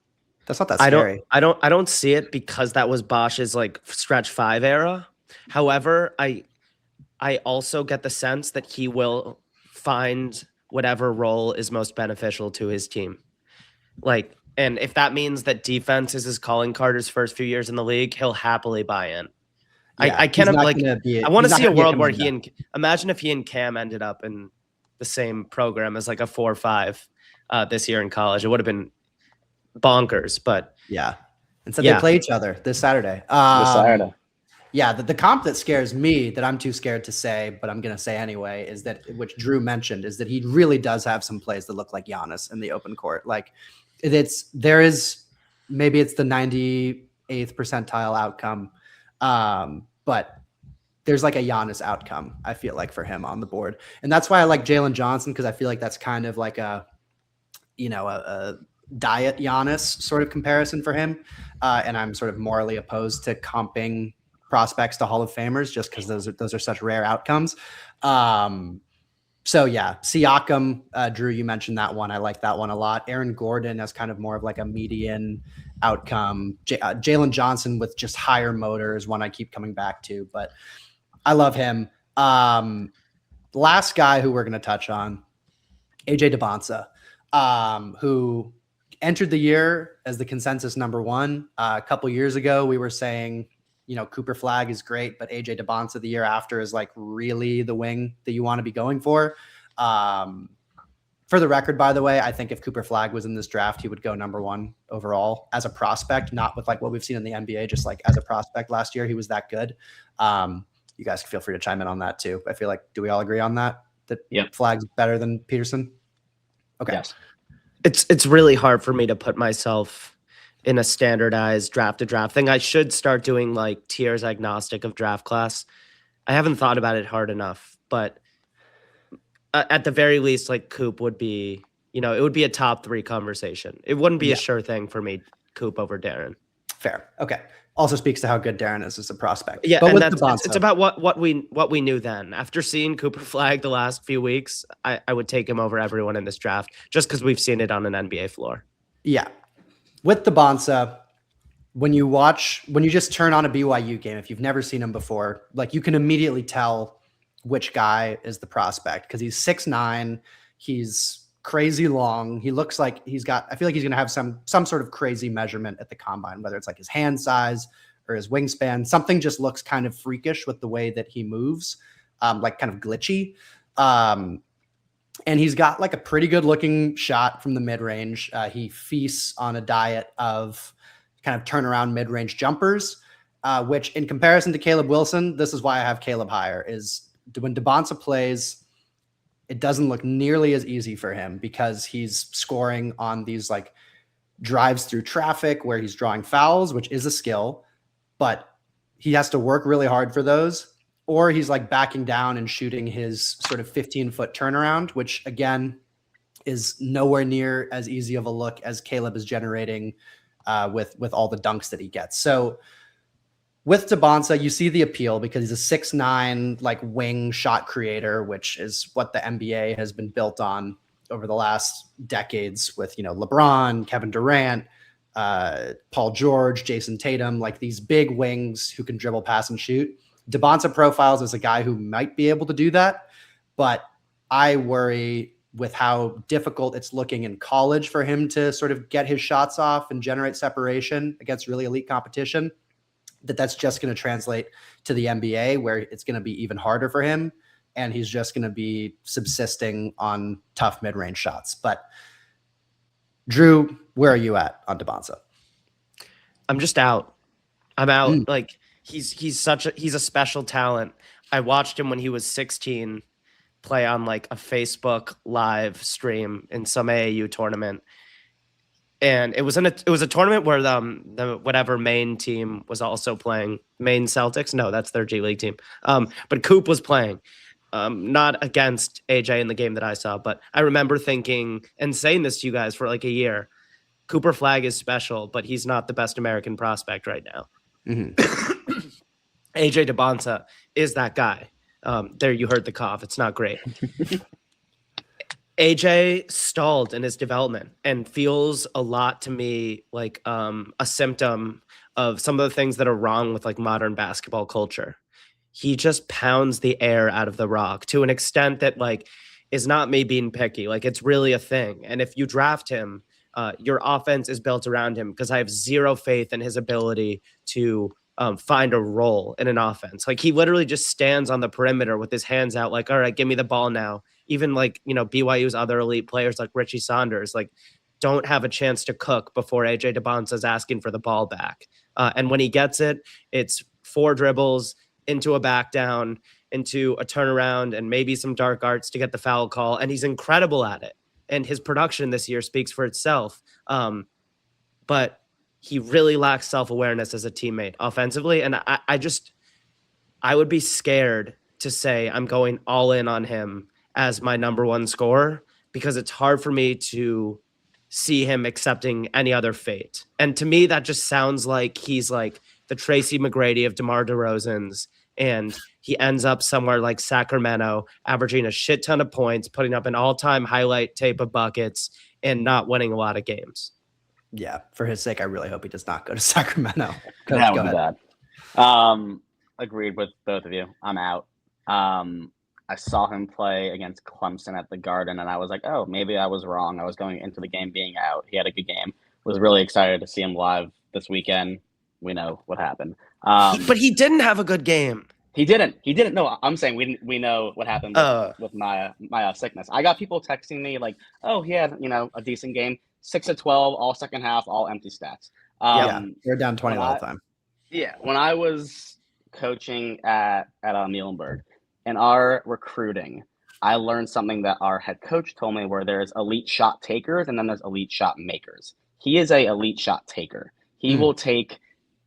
That's not that scary. I don't see it because that was Bosch's like stretch 5 era. However, I also get the sense that he will find whatever role is most beneficial to his team. Like, and if that means that defense is his calling card his first few years in the league, he'll happily buy in. Yeah, I can't like. I want to see a world where imagine if he and Cam ended up in the same program as like a 4 or 5 this year in college. It would have been bonkers, but yeah. Instead they play each other this Saturday. Yeah, the comp that scares me that I'm too scared to say, but I'm going to say anyway, is that which Drew mentioned is that he really does have some plays that look like Giannis in the open court. Like maybe it's the 98th percentile outcome. But there's like a Giannis outcome, I feel like, for him on the board. And that's why I like Jalen Johnson, because I feel like that's kind of like a diet Giannis sort of comparison for him. And I'm sort of morally opposed to comping prospects to Hall of Famers just because those are such rare outcomes. So yeah, Siakam, Drew, you mentioned that one. I like that one a lot. Aaron Gordon as kind of more of like a median outcome. Jalen Johnson with just higher motors, one I keep coming back to, but I love him. Last guy who we're going to touch on, AJ Dybantsa, who entered the year as the consensus number 1. A couple years ago, we were saying, Cooper Flagg is great, but AJ Dybantsa the year after is like really the wing that you want to be going for. For the record, by the way, I think if Cooper Flagg was in this draft, he would go number 1 overall as a prospect, not with like what we've seen in the NBA, just like as a prospect last year, he was that good. You guys can feel free to chime in on that too. I feel like, do we all agree on that? That Flagg's better than Peterson? Okay. Yes. It's really hard for me to put myself in a standardized draft to draft thing. I should start doing like tiers agnostic of draft class. I haven't thought about it hard enough, but at the very least, like Coop would be, it would be a top 3 conversation. It wouldn't be a sure thing for me, Coop over Darren. Fair. Okay. Also speaks to how good Darren is as a prospect. Yeah, but and with it's Dybantsa, about what we knew then. After seeing Cooper Flag the last few weeks, I would take him over everyone in this draft just because we've seen it on an NBA floor. yeah. With Dybantsa, when you just turn on a BYU game, if you've never seen him before, like you can immediately tell which guy is the prospect because he's 6'9", he's crazy long. He looks like I feel like he's going to have some sort of crazy measurement at the combine, whether it's like his hand size or his wingspan. Something just looks kind of freakish with the way that he moves, like kind of glitchy. And he's got like a pretty good looking shot from the mid range. He feasts on a diet of kind of turnaround mid range jumpers, which in comparison to Caleb Wilson, this is why I have Caleb higher, is when Dybantsa plays, it doesn't look nearly as easy for him because he's scoring on these like drives through traffic where he's drawing fouls, which is a skill, but he has to work really hard for those. Or he's like backing down and shooting his sort of 15-foot turnaround, which again is nowhere near as easy of a look as Caleb is generating with all the dunks that he gets. So with Dybantsa, you see the appeal because he's a 6'9" like wing shot creator, which is what the NBA has been built on over the last decades with, LeBron, Kevin Durant, Paul George, Jason Tatum, like these big wings who can dribble, pass, and shoot. Dybantsa profiles as a guy who might be able to do that, but I worry with how difficult it's looking in college for him to sort of get his shots off and generate separation against really elite competition, that's just going to translate to the NBA where it's going to be even harder for him. And he's just going to be subsisting on tough mid-range shots. But Drew, where are you at on Dybantsa? I'm just out. I'm out. Like he's a special talent. I watched him when he was 16 play on like a Facebook live stream in some AAU tournament. And it was a tournament where the whatever Maine team was also playing. Maine Celtics? No, that's their G League team. But Coop was playing. Not against AJ in the game that I saw, but I remember thinking and saying this to you guys for like a year. Cooper Flag is special, but he's not the best American prospect right now. Mm-hmm. AJ Dybantsa is that guy. There, you heard the cough. It's not great. AJ stalled in his development and feels a lot to me like a symptom of some of the things that are wrong with like modern basketball culture. He just pounds the air out of the rock to an extent that like is not me being picky. Like it's really a thing. And if you draft him, your offense is built around him because I have zero faith in his ability to find a role in an offense. Like he literally just stands on the perimeter with his hands out like, all right, give me the ball now. Even like, BYU's other elite players like Richie Saunders, like don't have a chance to cook before AJ Dybantsa is asking for the ball back. And when he gets it, it's 4 dribbles into a back down, into a turnaround, and maybe some dark arts to get the foul call. And he's incredible at it. And his production this year speaks for itself. But he really lacks self-awareness as a teammate offensively. And I would be scared to say I'm going all in on him as my number 1 scorer because it's hard for me to see him accepting any other fate. And to me, that just sounds like he's like the Tracy McGrady of DeMar DeRozan's, and he ends up somewhere like Sacramento, averaging a shit ton of points, putting up an all-time highlight tape of buckets, and not winning a lot of games. Yeah, for his sake, I really hope he does not go to Sacramento. Coach, that go would be ahead. bad. Agreed with both of you. I'm out. I saw him play against Clemson at the Garden, and I was like, oh, maybe I was wrong. I was going into the game being out. He had a good game. Was really excited to see him live this weekend. We know what happened. But he didn't have a good game. He didn't. No, I'm saying we know what happened with my sickness. I got people texting me like, oh, he had a decent game. 6 of 12, all second half, all empty stats. They're down 20 all the time. Yeah, when I was coaching at Muhlenberg, in our recruiting, I learned something that our head coach told me where there's elite shot takers and then there's elite shot makers. he is a elite shot taker. He will take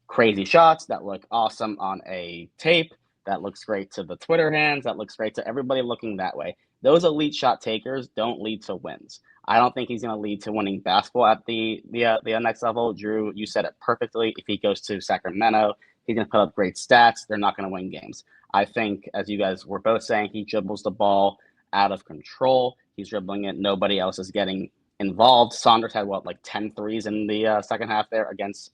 crazy shots that look awesome on a tape, that looks great to the Twitter hands, that looks great to everybody looking that way. Those elite shot takers don't lead to wins. I don't think he's going to lead to winning basketball at the next level. Drew, you said it perfectly. If he goes to Sacramento, he's going to put up great stats. They're not going to win games. I think, as you guys were both saying, he dribbles the ball out of control. He's dribbling it. Nobody else is getting involved. Saunders had, 10 threes in the second half there against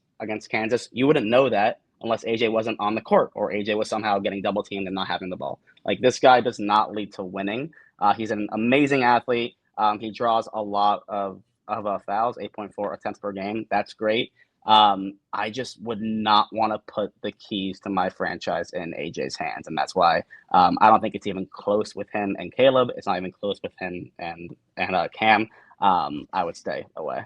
Kansas. You wouldn't know that unless AJ wasn't on the court or AJ was somehow getting double teamed and not having the ball. Like, this guy does not lead to winning. He's an amazing athlete. He draws a lot of fouls, 8.4 attempts per game. That's great. I just would not want to put the keys to my franchise in AJ's hands, and that's why I don't think it's even close with him and Caleb. It's not even close with him and Cam. I would stay away.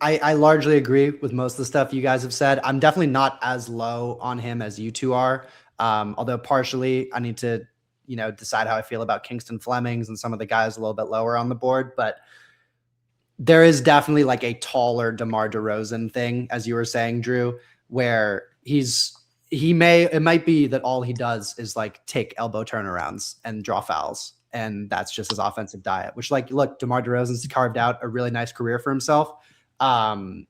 I largely agree with most of the stuff you guys have said. I'm definitely not as low on him as you two are. Although partially I need to, decide how I feel about Kingston Flemings and some of the guys a little bit lower on the board. But there is definitely like a taller DeMar DeRozan thing, as you were saying, Drew, where it might be that all he does is like take elbow turnarounds and draw fouls. And that's just his offensive diet, which, look, DeMar DeRozan's carved out a really nice career for himself. But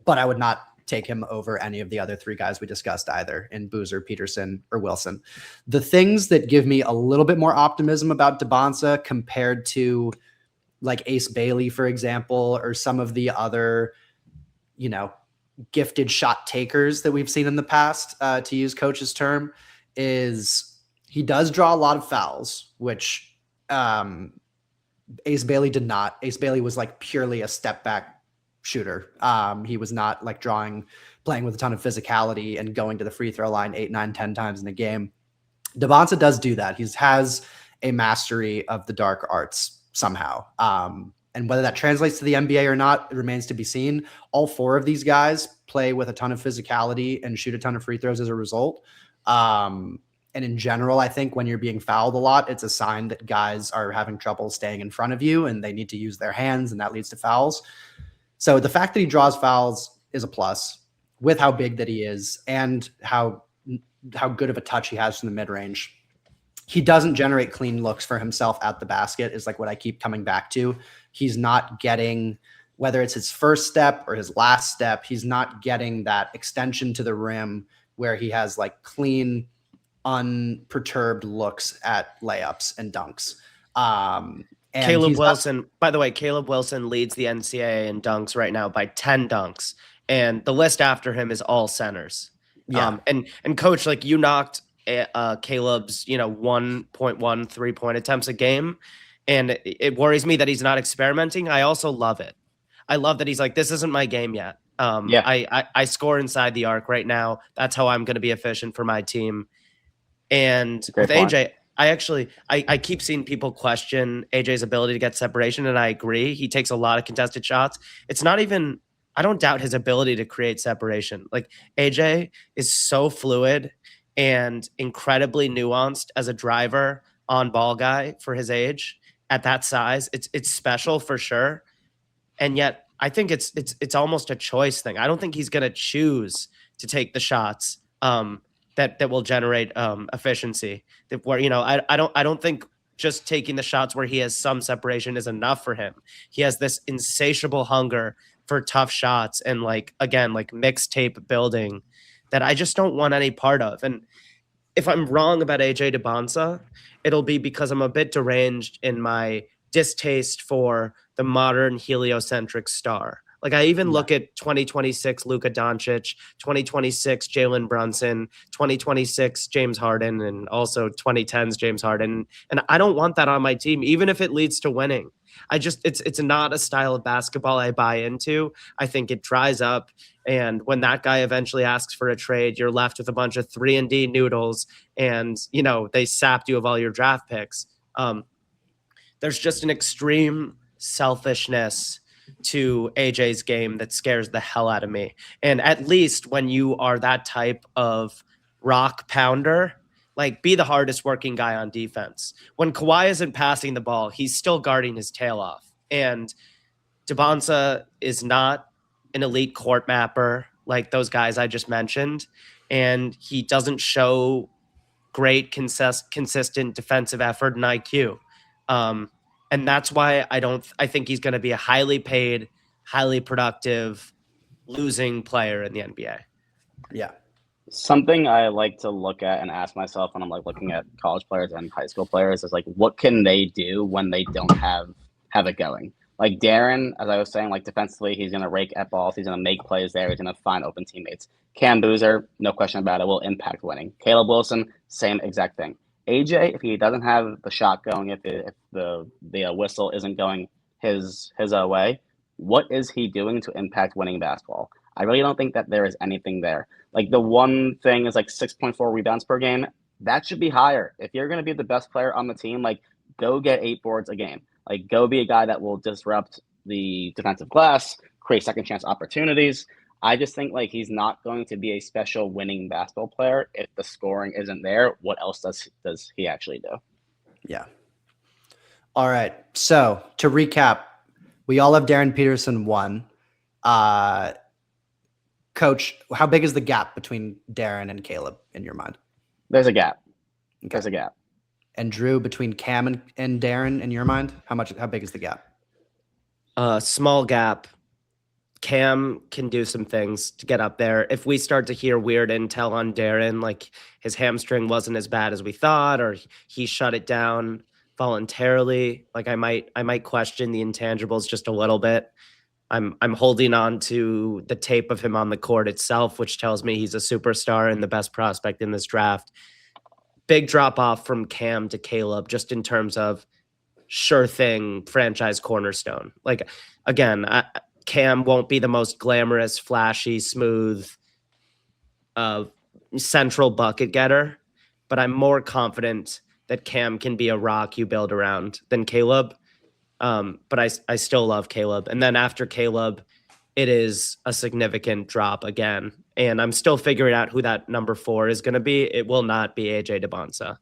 I would not take him over any of the other three guys we discussed either, in Boozer, Peterson, or Wilson. The things that give me a little bit more optimism about Dybantsa compared to like Ace Bailey, for example, or some of the other, gifted shot takers that we've seen in the past, to use Coach's term, is he does draw a lot of fouls, which Ace Bailey did not. Ace Bailey was like purely a step back shooter. He was not like playing with a ton of physicality and going to the free throw line 8, 9, 10 times in a game. Dybantsa does do that. He has a mastery of the dark arts somehow. And whether that translates to the NBA or not, it remains to be seen. All four of these guys play with a ton of physicality and shoot a ton of free throws as a result. And in general, I think when you're being fouled a lot, it's a sign that guys are having trouble staying in front of you and they need to use their hands, and that leads to fouls. So the fact that he draws fouls is a plus, with how big that he is and how good of a touch he has from the mid-range. He doesn't generate clean looks for himself at the basket, is like what I keep coming back to. He's not getting, whether it's his first step or his last step, he's not getting that extension to the rim where he has like clean, unperturbed looks at layups and dunks. And Caleb Wilson, by the way, Caleb Wilson leads the NCAA in dunks right now by 10 dunks. And the list after him is all centers. Yeah. And Coach, like, you knocked Caleb's, 1.1 3-point attempts a game. And it worries me that he's not experimenting. I also love it. I love that he's like, this isn't my game yet. I score inside the arc right now. That's how I'm going to be efficient for my team. And with AJ, I keep seeing people question AJ's ability to get separation, and I agree. He takes a lot of contested shots. It's not even, I don't doubt his ability to create separation. Like, AJ is so fluid and incredibly nuanced as a driver, on ball guy for his age at that size. It's special for sure. And yet I think it's almost a choice thing. I don't think he's going to choose to take the shots that will generate efficiency. Where, I don't think just taking the shots where he has some separation is enough for him. He has this insatiable hunger for tough shots and again, mixtape building that I just don't want any part of. And if I'm wrong about AJ Dybantsa, it'll be because I'm a bit deranged in my distaste for the modern heliocentric star. Like, I even look at 2026 Luka Doncic, 2026 Jalen Brunson, 2026 James Harden, and also 2010s James Harden. And I don't want that on my team, even if it leads to winning. It's not a style of basketball I buy into. I think it dries up. And when that guy eventually asks for a trade, you're left with a bunch of 3-and-D noodles, and, they sapped you of all your draft picks. There's just an extreme selfishness to AJ's game that scares the hell out of me. And at least when you are that type of rock pounder, be the hardest working guy on defense. When Kawhi isn't passing the ball, he's still guarding his tail off. And Dybantsa is not an elite court mapper like those guys I just mentioned, and he doesn't show great consistent defensive effort and IQ. And that's why I think he's going to be a highly paid, highly productive, losing player in the NBA. Yeah. Something I like to look at and ask myself when I'm like looking at college players and high school players is like, what can they do when they don't have it going? Like Darren, as I was saying, like defensively, he's gonna rake at balls, he's gonna make plays there, he's gonna find open teammates. Cam Boozer, no question about it, will impact winning. Caleb Wilson, same exact thing. AJ, if he doesn't have the shot going, if the whistle isn't going his way, what is he doing to impact winning basketball? I really don't think that there is anything there. Like the one thing is like 6.4 rebounds per game. That should be higher. If you're going to be the best player on the team, like go get 8 boards a game. Like go be a guy that will disrupt the defensive glass, create second chance opportunities. I just think like he's not going to be a special winning basketball player if the scoring isn't there. What else does he actually do? Yeah. All right. So to recap, we all have Darren Peterson 1. Coach, how big is the gap between Darren and Caleb in your mind? There's a gap. Okay. There's a gap. And Drew, between Cam and Darren in your mind, how big is the gap? Small gap. Cam can do some things to get up there. If we start to hear weird intel on Darren, like his hamstring wasn't as bad as we thought, or he shut it down voluntarily, like I might question the intangibles just a little bit. I'm holding on to the tape of him on the court itself, which tells me he's a superstar and the best prospect in this draft. Big drop off from Cam to Caleb, just in terms of sure thing franchise cornerstone. Like again, Cam won't be the most glamorous, flashy, smooth, central bucket getter, but I'm more confident that Cam can be a rock you build around than Caleb. But I still love Caleb. And then after Caleb, it is a significant drop again. And I'm still figuring out who that number 4 is going to be. It will not be AJ Dybantsa.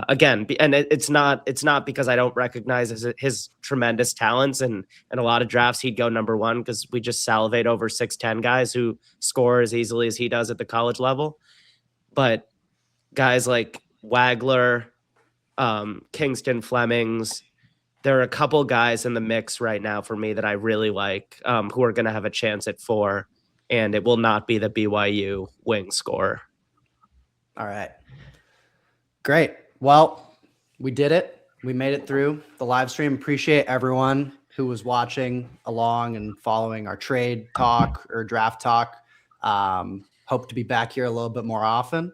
Again, and it's not because I don't recognize his tremendous talents. And in a lot of drafts, he'd go number 1 because we just salivate over 6'10" guys who score as easily as he does at the college level. But guys like Wagler, Kingston Flemings, there are a couple guys in the mix right now for me that I really like, who are going to have a chance at 4, and it will not be the BYU wing scorer. All right. Great. Well, we did it. We made it through the live stream. Appreciate everyone who was watching along and following our trade talk or draft talk. Hope to be back here a little bit more often.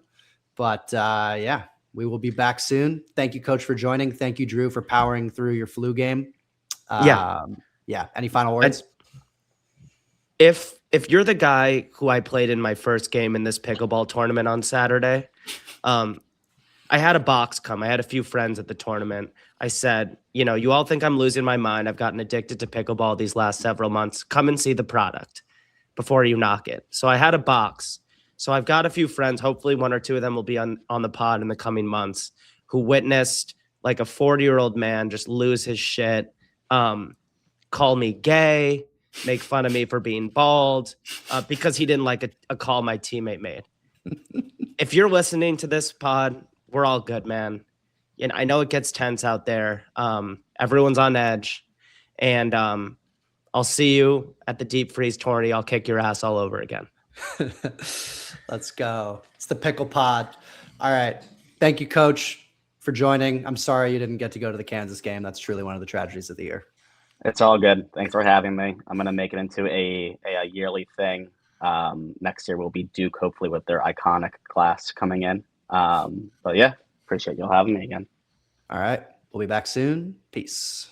But yeah. We will be back soon. Thank you, Coach, for joining. Thank you, Drew, for powering through your flu game. Yeah. Any final words? If you're the guy who I played in my first game in this pickleball tournament on Saturday, I had a box come. I had a few friends at the tournament. I said, you all think I'm losing my mind. I've gotten addicted to pickleball these last several months. Come and see the product before you knock it. So I had a box. So I've got a few friends, hopefully 1 or 2 of them will be on the pod in the coming months, who witnessed like a 40-year-old man just lose his shit, call me gay, make fun of me for being bald, because he didn't like a call my teammate made. If you're listening to this pod, we're all good, man. I know it gets tense out there. Everyone's on edge. And I'll see you at the Deep Freeze tourney. I'll kick your ass all over again. Let's go. It's the Pickle Pod. All right. Thank you, Coach, for joining. I'm sorry you didn't get to go to the Kansas game. That's truly one of the tragedies of the year. It's all good. Thanks for having me. I'm going to make it into a yearly thing. Next year will be Duke, hopefully with their iconic class coming in. But yeah, appreciate y'all having me again. All right. We'll be back soon. Peace.